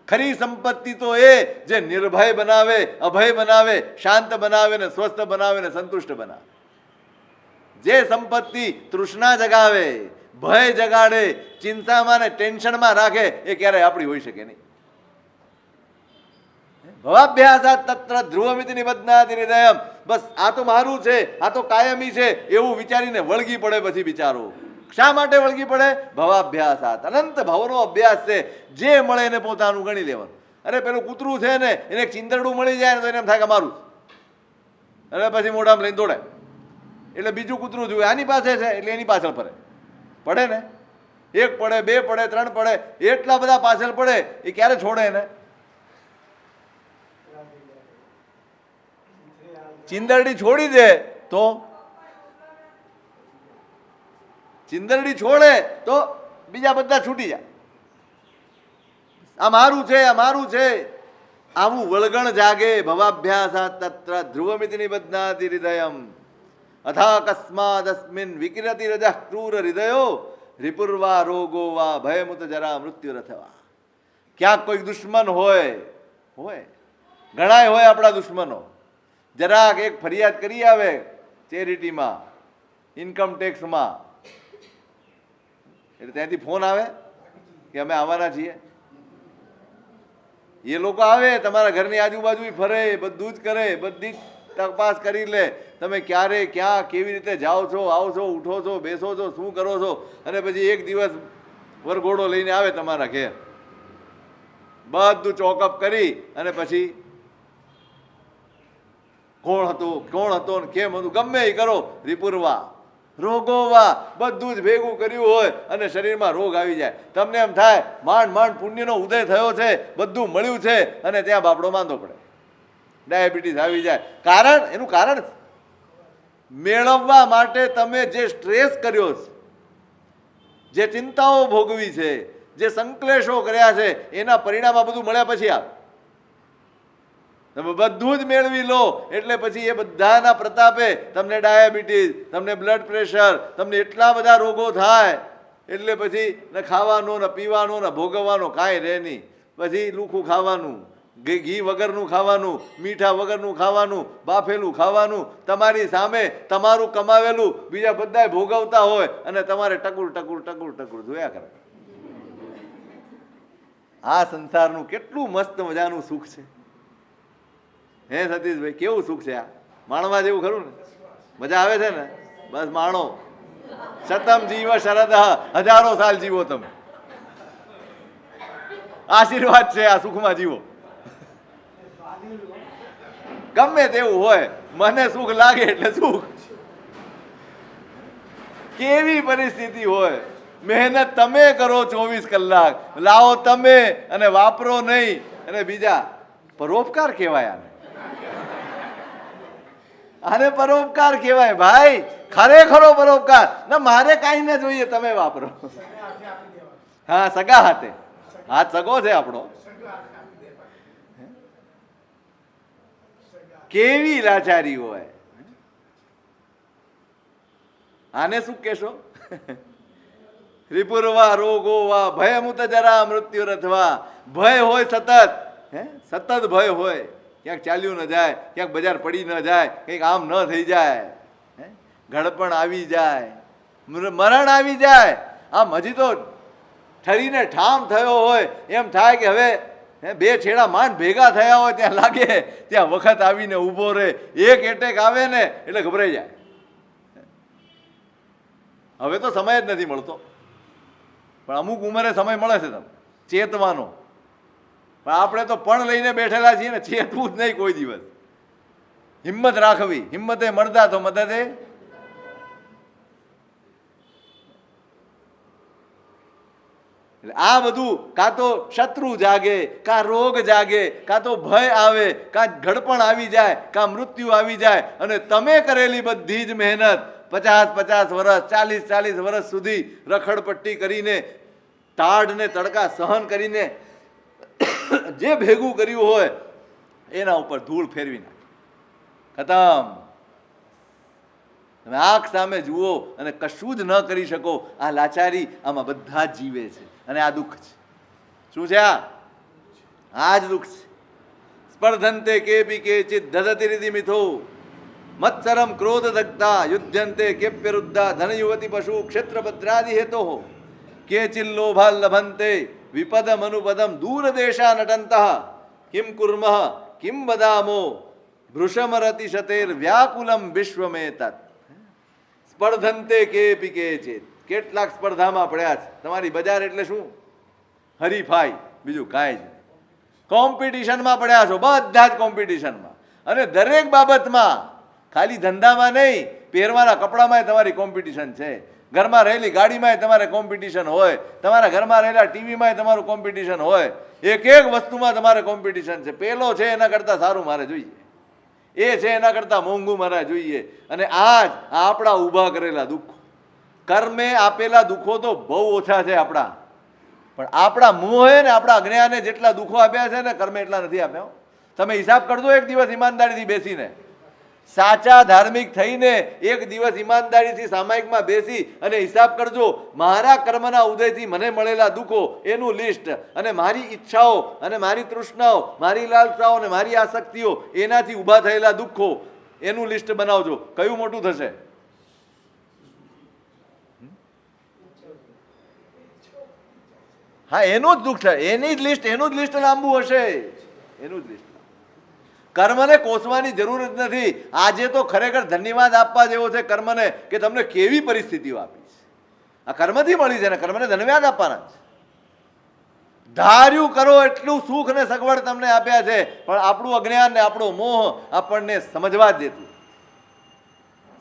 ખરી સંપત્તિ તો એ જે નિર્ભય બનાવે, અભય બનાવે, શાંત બનાવે ને સ્વસ્થ બનાવે ને સંતુષ્ટ બનાવે. જે સંપત્તિ તૃષ્ણા જગાવે, ભય જગાડે, ચિંતામાં ને ટેન્શનમાં રાખે એ ક્યારેય આપણી હોઈ શકે નહીં. ભવાભ્યાસાત તત્ર ધ્રુવમિતિ નિબધ્નાતિ હૃદયમ. બસ આ તો મારું છે, આ તો કાયમી છે એવું વિચારીને વળગી પડે પછી બિચારો. શા માટે વળગી પડે? ભવાભ્યાસાત, અનંત ભાવનો અભ્યાસ છે. જે મળે એને પોતાનું ગણી લેવાનું. અરે પેલું કૂતરું છે ને એને ચિંદરડું મળી જાય ને તો એને એમ થાય કે મારું, અને પછી મોઢામાં લઈને દોડે. એટલે બીજું કૂતરું જોયું આની પાસે છે એટલે એની પાછળ પડે. પડે ને, એક પડે, બે પડે, ત્રણ પડે, એટલા બધા પાછળ પડે. એ ક્યારે છોડે એને? ચિંદરડી છોડી દે તો, ચિંદરડી છોડે તો બીજા બધા છૂટી જાય. આ મારું છે, આ મારું છે, આવું વળગણ જાગે. ભવાભ્યાસાત તત્ર ધ્રુવમિતિ નિબધ્નાતિ હૃદયમ અથા કસ્માદસ્મિન વિકિરતિ રજઃ ક્રૂર હૃદયો રિપુર્વા રોગો વા ભયમુત જરા મૃત્યુરથવા. ક્યાંક કોઈ દુશ્મન હોય ઘણાય હોય આપણા દુશ્મનો. જરાક એક ફરિયાદ કરી આવે ચેરિટીમાં, ઇન્કમ ટેક્સમાં, એટલે ત્યાંથી ફોન આવે કે અમે આવવાના છીએ. એ લોકો આવે તમારા ઘરની આજુબાજુ ફરે, બધું જ કરે, બધી તપાસ કરી લે. તમે ક્યારે ક્યાં કેવી રીતે જાઓ છો, આવો છો, ઉઠો છો, બેસો છો, શું કરો છો, અને પછી એક દિવસ વરઘોડો લઈને આવે તમારા ઘેર. બધું ચોકઅપ કરી અને પછી કોણ હતો ને કેમ હતું ગમે એ કરો. રિપુરવા રોગોવા, બધું જ ભેગું કર્યું હોય અને શરીરમાં રોગ આવી જાય. તમને એમ થાય માંડ માંડ પુણ્યનો ઉદય થયો છે, બધું મળ્યું છે, અને ત્યાં બાપડો માંદો પડે, ડાયાબિટીસ આવી જાય. કારણ એનું કારણ મેળવવા માટે તમે જે સ્ટ્રેસ કર્યો છે, જે ચિંતાઓ ભોગવી છે, જે સંકલેશો કર્યા છે, એના પરિણામ આ બધું મળ્યા પછી આવે. તમે બધું જ મેળવી લો એટલે પછી એ બધાના પ્રતાપે તમને ડાયાબિટીસ, તમને બ્લડ પ્રેશર, તમને એટલા બધા રોગો થાય. એટલે પછી ન ખાવાનું, ન પીવાનું, ન ભોગવવાનું કાંઈ રહે નહીં. પછી લુખું ખાવાનું, ઘી વગરનું ખાવાનું, મીઠા વગરનું ખાવાનું, બાફેલું ખાવાનું, તમારી સામે તમારું કમાવેલું બીજા બધાય ભોગવતા હોય અને તમારે ટકુર જોયા કરે. આ સંસારનું કેટલું મસ્ત મજાનું સુખ છે. હે સતીશભાઈ, કેવું સુખ છે આ? માણવા જેવું ખરું ને? મજા આવે છે ને? બસ માણો. શતમ જીવ શરદ, હજારો સાલ જીવો તમે. આશીર્વાદ છે આ સુખમાં જીવો. ગમે તેવું હોય, મને સુખ લાગે એટલે સુખ. કેવી પરિસ્થિતિ હોય, મહેનત તમે કરો 24 કલાક, લાવો તમે અને વાપરો નહીં, અને બીજા પરોપકાર કહેવાય. આને પરોપકાર કહેવાય ભાઈ, ખરેખરો પરોપકાર. ના મારે કાંઈ ના જોઈએ, તમે વાપરો. હા, સગા હાથે, હાથ સગો છે આપણો. કેવી લાચારી હોય. આને શું કહેશો? રિપુરવા રોગો વા ભયમુત જરા મૃત્યુરથવા. ભય હોય સતત, સતત ભય હોય. ક્યાંક ચાલ્યું ન જાય, ક્યાંક બજાર પડી ન જાય, કંઈક આમ ન થઈ જાય, ઘડપણ આવી જાય, મરણ આવી જાય. આમ હજી તો ઠરીને ઠામ થયો હોય એમ થાય કે હવે બે છેડા માંડ ભેગા થયા હોય ત્યાં લાગે ત્યાં વખત આવીને ઊભો રહે. એક એટેક આવે ને એટલે ગભરાઈ જાય. હવે તો સમય જ નથી મળતો, પણ અમુક ઉંમરે સમય મળે છે તમે ચેતવાનો. પણ આપણે તો પણ લઈને બેઠેલા છીએ ને, ચેતવું જ નહીં કોઈ દિવસ. હિંમત રાખવી, હિંમતે મળતા તો મદદે. એટલે આ બધું કાં તો શત્રુ જાગે, કાં રોગ જાગે, કાં તો ભય આવે, કાં ઘડપણ આવી જાય, કાં મૃત્યુ આવી જાય, અને તમે કરેલી બધી જ મહેનત 50-50 વર્ષ, 40-40 વર્ષ સુધી રખડપટ્ટી કરીને, ટાઢ ને તડકા સહન કરીને જે ભેગું કર્યું હોય એના ઉપર ધૂળ ફેરવી નાખે, ખતમ. તમે આંખ સામે જુઓ અને કશું જ ન કરી શકો. આ લાચારી આમાં બધા જ જીવે છે, અને આ દુઃખ છે. શું છે આ જ દુઃખ છે. સ્પર્ધન્તે કેપી કેચિત દધતિરિધિ મિથો મત્સરમ ક્રોધ દગ્ધા યુધ્યંતે કેપ્યરુદ્ધા ધન યુવતી પશુ ક્ષેત્રભદ્રાદિ હેતો કેચિલ્લોભા લભંતે વિપદમ અનુપદમ દૂરદેશા નટંતઃ કિમ કુર્મઃ કિમ બદામો ભૃષમરતિ શતેર વ્યાકુલમ વિશ્વમેતત સ્પર્ધંતે કેપી કેચિત. કેટલાક સ્પર્ધામાં પડ્યા છે. તમારી બજાર એટલે શું? હરીફાઈ, બીજું કાંઈ જ નહીં. કોમ્પિટિશનમાં પડ્યા છો, બધા જ કોમ્પિટિશનમાં. અને દરેક બાબતમાં, ખાલી ધંધામાં નહીં, પહેરવાના કપડામાં તમારી કોમ્પિટિશન છે. ઘરમાં રહેલી ગાડીમાં તમારે કોમ્પિટિશન હોય, તમારા ઘરમાં રહેલા ટીવીમાં તમારું કોમ્પિટિશન હોય. એક એક વસ્તુમાં તમારે કોમ્પિટિશન છે. પેલો છે એના કરતાં સારું મારે જોઈએ, એ છે એના કરતાં મોંઘું મારે જોઈએ. અને આજ આપણા ઊભા કરેલા દુઃખો, કર્મે આપેલા દુઃખો તો બહુ ઓછા છે આપણા, પણ આપણા મોહે ને આપણા અજ્ઞાને જેટલા દુઃખો આપ્યા છે ને કર્મે એટલા નથી આપ્યા. તમે હિસાબ કરજો એક દિવસ ઈમાનદારીથી બેસીને, સાચા ધાર્મિક થઈને એક દિવસ ઈમાનદારીથી સામાયિકમાં બેસી અને હિસાબ કરજો. મારા કર્મના ઉદયથી મને મળેલા દુઃખો એનું લિસ્ટ, અને મારી ઈચ્છાઓ અને મારી તૃષ્ણાઓ, મારી લાલસાઓ અને મારી આસક્તિઓ, એનાથી ઊભા થયેલા દુઃખો, એનું લિસ્ટ બનાવજો. કયું મોટું થશે? હા, એનું જ દુઃખ છે, એની જ લિસ્ટ, એનું જ લિસ્ટ લાંબુ હશે, એનું જ લિસ્ટ. કર્મને કોસવાની જરૂર જ નથી. આજે તો ખરેખર ધન્યવાદ આપવા જેવો છે કર્મને, કે તમને કેવી પરિસ્થિતિઓ આપી છે. આ કર્મથી મળી છે ને, કર્મને ધન્યવાદ આપવાના છે. ધાર્યું કરો એટલું સુખ ને સગવડ તમને આપ્યા છે, પણ આપણું અજ્ઞાન ને આપણો મોહ આપણને સમજવા જ દેતું.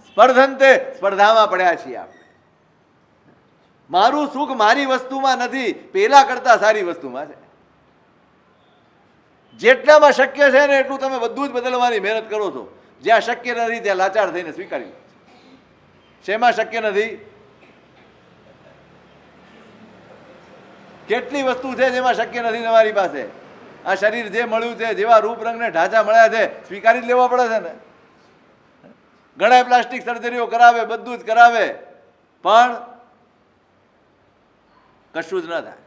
સ્પર્ધંતે, સ્પર્ધામાં પડ્યા છીએ આપણે. મારું સુખ મારી વસ્તુમાં નથી, પેલા કરતા સારી વસ્તુમાં છે. જેટલામાં શક્ય છે ને એટલું તમે બધું જ બદલવાની મહેનત કરો છો. જ્યાં શક્ય નથી ત્યાં લાચાર થઈને સ્વીકારી લો. શેમાં શક્ય નથી? કેટલી વસ્તુ છે જેમાં શક્ય નથી તમારી પાસે? આ શરીર જે મળ્યું છે, જેવા રૂપ રંગ ને ઢાંચા મળ્યા છે, સ્વીકારી જ લેવા પડે છે ને. ઘણા પ્લાસ્ટિક સર્જરીઓ કરાવે, બધું જ કરાવે, પણ કશું જ ન થાય.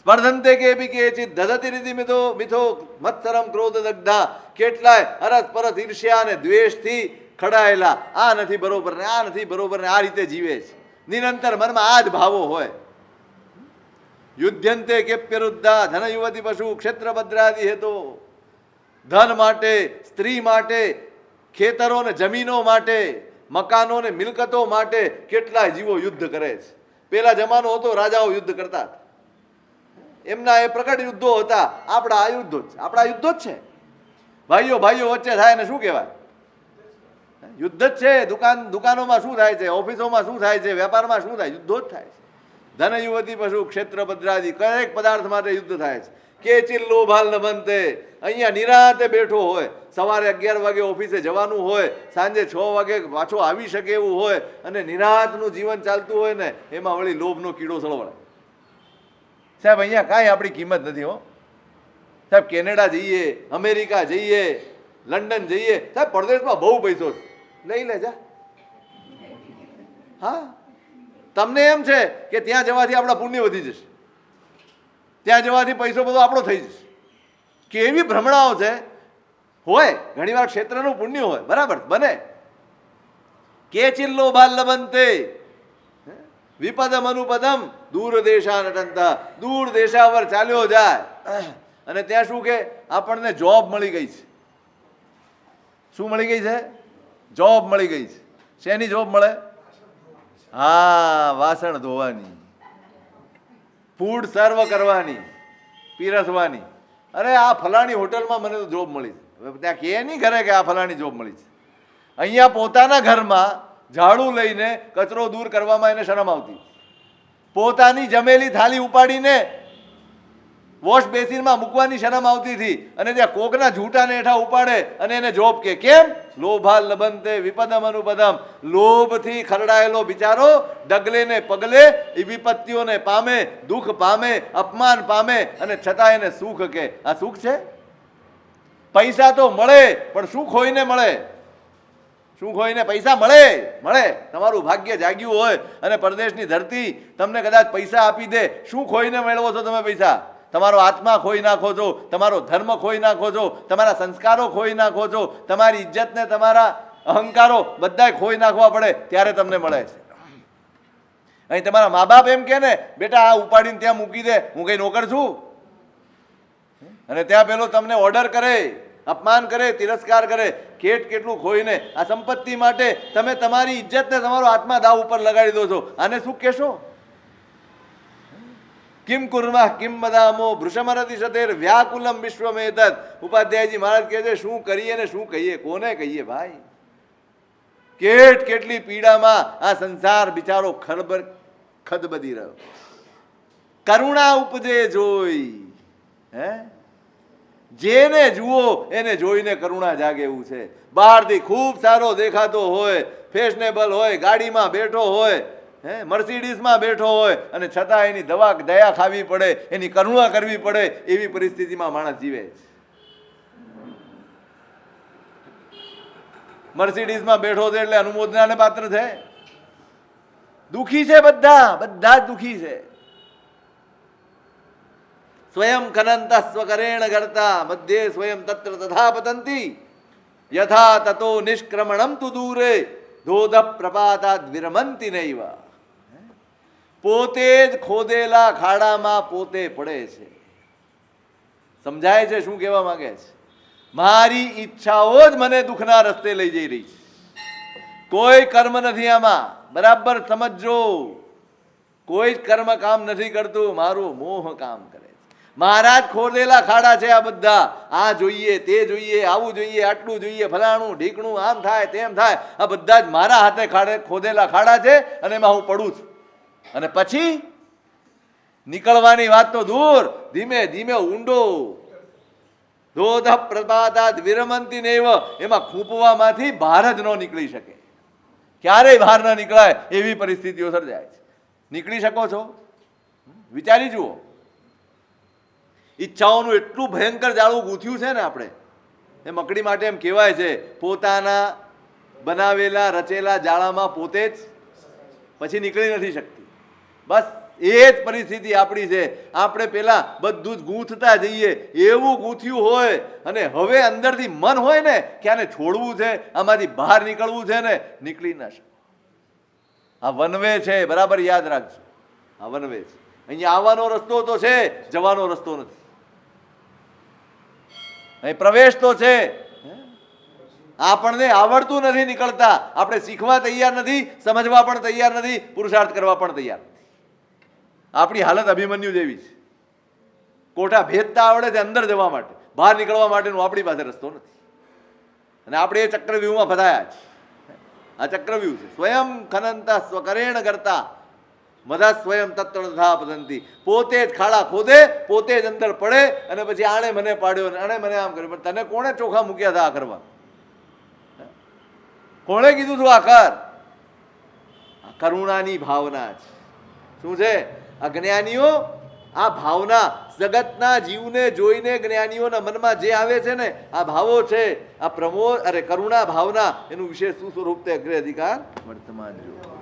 સ્પર્ધંતે કેપી કેચિત દધતિ રીતિ મિથો મિથો મત્સરમ ક્રોધ દગ્ધા. કેટલાય અરસ પરસ ઈર્ષ્યા અને દ્વેષથી ખડાયેલા, આ નથી બરોબર ને આ નથી બરોબર ને, આ રીતે જીવે છે. નિરંતર મનમાં આ જ ભાવો હોય. યુદ્ધંતે કેપ્યરુદ્ધા ધન યુવતી પશુ ક્ષેત્ર ભદ્રાદિ હેતો. ધન માટે, સ્ત્રી માટે, ખેતરો ને જમીનો માટે, મકાનો ને મિલકતો માટે કેટલાય જીવો યુદ્ધ કરે છે. પેલા જમાનો હતો, રાજાઓ યુદ્ધ કરતા હતા. એમના એ પ્રકટ યુદ્ધો હતા. આપણા આ યુદ્ધો જ, આપણા યુદ્ધો જ છે. ભાઈઓ ભાઈઓ વચ્ચે થાય ને શું કહેવાય? યુદ્ધ જ છે. દુકાનોમાં શું થાય છે, ઓફિસોમાં શું થાય છે, વેપારમાં શું થાય? યુદ્ધો જ થાય છે. ધન યુવતી પશુ ક્ષેત્ર ભદ્રાદિ, દરેક પદાર્થ માટે યુદ્ધ થાય છે. કે ચિલ્લો ભાલ ન બનતે. અહીંયા નિરાતે બેઠો હોય, સવારે 11 વાગે ઓફિસે જવાનું હોય, સાંજે 6 વાગે પાછો આવી શકે એવું હોય, અને નિરાતનું જીવન ચાલતું હોય ને, એમાં વળી લોભનો કીડો સળવળે. સાહેબ અહીંયા કાંઈ આપણી કિંમત નથી હો સાહેબ. કેનેડા જઈએ, અમેરિકા જઈએ, લંડન જઈએ, સાહેબ પરદેશમાં બહુ પૈસો છે, લઈ લે જા. હા, તમને એમ છે કે ત્યાં જવાથી આપણા પુણ્ય વધી જશે, ત્યાં જવાથી પૈસો બધો આપણો થઈ જશે. કેવી ભ્રમણાઓ છે. હોય ઘણીવાર ક્ષેત્રનું પુણ્ય હોય, બરાબર, બને. કે ચિલ્લો બાલ લબંતે વિપદમ અનુપદમ દૂર દેશા નટંતા. દૂર દેશાવર ચાલ્યો જાય અને ત્યાં શું કે આપણને જોબ મળી ગઈ છે. શું મળી ગઈ છે? જોબ મળી ગઈ છે. શેની જોબ મળે? હા, વાસણ ધોવાની, ફૂડ સર્વ કરવાની, પીરસવાની. અરે આ ફલાણી હોટલમાં મને તો જોબ મળી છે. ત્યાં કે નહીં ઘરે કે આ ફલાણી જોબ મળી છે. અહીંયા પોતાના ઘરમાં ઝાડુ લઈને કચરો દૂર કરવામાં એને શરમ આવતી. પોતાની જમેલી થાળી ઉપાડીને વોશ બેસિનમાં મૂકવાની શરમ આવતી હતી, અને ત્યાં કોકના ઝૂંટાને હેઠા ઉપાડે અને એને જોબ કે. કેમ? લોભાલ લબંતે વિપદમ અનુપદમ. લોભથી ખરડાયેલો બિચારો ડગલે ને પગલે એ વિપત્તિઓને પામે, દુઃખ પામે, અપમાન પામે, અને છતાં એને સુખ કે. આ સુખ છે? પૈસા તો મળે, પણ સુખ હોઈને મળે. શું ખોઈને? પૈસા મળે, મળે. તમારું ભાગ્ય જાગ્યું હોય અને પરદેશની ધરતી તમને કદાચ પૈસા આપી દે, શું ખોઈને મેળવો છો તમે પૈસા? તમારો આત્મા ખોઈ નાખો છો, તમારો ધર્મ ખોઈ નાખો છો, તમારા સંસ્કારો ખોઈ નાખો છો, તમારી ઇજ્જત ને તમારા અહંકારો બધાય ખોઈ નાખવા પડે ત્યારે તમને મળે છે. અહીં તમારા મા બાપ એમ કે ને, બેટા આ ઉપાડીને ત્યાં મૂકી દે, હું કઈ નોકર છું? અને ત્યાં પેલો તમને ઓર્ડર કરે, અપમાન કરે, તિરસ્કાર કરે, કેટલું ખોઈને આ સંપત્તિ માટે તમે તમારી ઇજ્જતને તમારો આત્મા દાવ ઉપર લગાડી દો છો. આને શું કહેશો? Kim કુર્મા Kim બદામો ભૃષમરતિ સતેર વ્યાકુલમ વિશ્વમેતત. ઉપાધ્યાયજી મહારાજ કહે છે શું કરીએ ને શું કહીએ, કોને કહીએ ભાઈ? કેટલી પીડામાં આ સંસાર બિચારો ખદબદી રહ્યો. કરુણા ઉપજે જોઈ, હે જેને જુઓ એને જોઈને કરુણા જાગે એવું છે. બહારથી ખૂબ સારો દેખાતો હોય, ફેશનેબલ હોય, ગાડીમાં બેઠો હોય, મર્સિડીઝમાં બેઠો હોય, અને છતાં એની દયા ખાવી પડે, એની કરુણા કરવી પડે, એવી પરિસ્થિતિમાં માણસ જીવે છે. મર્સિડીઝમાં બેઠો છે એટલે અનુમોદનાને પાત્ર છે? દુખી છે, બધા જ દુખી છે. સ્વયં ખનંત સ્વકરેણ કરતા મધ્યે સ્વયં તત્ર તથા પતંતી યથા તતો નિષ્ક્રમણમ તુ દૂરે ધોધ પ્રપાતાદ વિરમંતી નૈવ. પોતે જ ખોદેલા ખાડામાં પોતે પડે છે. સમજાય છે શું કહેવા માંગે છે? મારી ઈચ્છાઓ જ મને દુઃખના રસ્તે લઈ જઈ રહી છે. કોઈ કર્મ નથી આમાં, બરાબર સમજો. કોઈ જ કર્મ કામ નથી કરતું, મારું મોહ કામ કરે છે. મારા જ ખોદેલા ખાડા છે આ બધા. આ જોઈએ, તે જોઈએ, આવું જોઈએ, આટલું જોઈએ, ફલાણું ઢીકણું, આમ થાય તેમ થાય, આ બધા જ મારા હાથે ખોદેલા ખાડા છે, અને એમાં હું પડું છું. અને પછી નીકળવાની વાત તો દૂર, ધીમે ધીમે ઊંડો ધોધ પ્રપાતાદ વિરમંતી નૈવ. એમાં ખૂંપવામાંથી બહાર જ ન નીકળી શકે, ક્યારેય બહાર ન નીકળાય એવી પરિસ્થિતિઓ સર્જાય છે. નીકળી શકો છો? વિચારી જુઓ. ઈચ્છાઓનું એટલું ભયંકર જાળું ગૂંથ્યું છે ને આપણે. એ મકડી માટે એમ કહેવાય છે, પોતાના બનાવેલા રચેલા જાળામાં પોતે જ પછી નીકળી નથી શકતી. બસ એ જ પરિસ્થિતિ આપણી છે. આપણે પેલા બધું જ ગૂંથતા જઈએ, એવું ગૂંથ્યું હોય, અને હવે અંદરથી મન હોય ને કે આને છોડવું છે, આમાંથી બહાર નીકળવું છે ને, નીકળી ના શકે. આ વનવે છે, બરાબર યાદ રાખજો. આ વનવે છે. અહીંયા આવવાનો રસ્તો તો છે, જવાનો રસ્તો નથી. અહીં પ્રવેશ તો છે, આપણને આવડતું નથી નીકળતા. આપણે શીખવા તૈયાર નથી, સમજવા પણ તૈયાર નથી, પુરુષાર્થ કરવા પણ તૈયાર નથી. આપણી હાલત અભિમન્યુ જેવી છે. કોઠા ભેદતા આવડે છે અંદર જવા માટે, બહાર નીકળવા માટેનું આપણી પાસે રસ્તો નથી. અને આપણે એ ચક્રવ્યૂહમાં ફસાયા છે. આ ચક્રવ્યૂહ છે. સ્વયં ખનંતા સ્વકરેણ કરતા મધા સ્વયં તત્ર તથા પતંતી. પોતે જ ખાડા ખોદે, પોતે જ અંદર પડે, અને પછી આણે મને પાડ્યો, આણે મને આમ કર્યું. પણ તને કોણે ચોખા મૂક્યા હતા આ કરવા? કોણે કીધું તું આ કર? આ કરુણાની ભાવના છે. શું છે? અજ્ઞાનીઓ આ ભાવના, જગતના જીવને જોઈને જ્ઞાનીઓના મનમાં જે આવે છે ને, આ ભાવો છે, આ કરુણા ભાવના, એનું વિશેષ શું સ્વરૂપ તે અગ્રે અધિકાર વર્તમાન જો.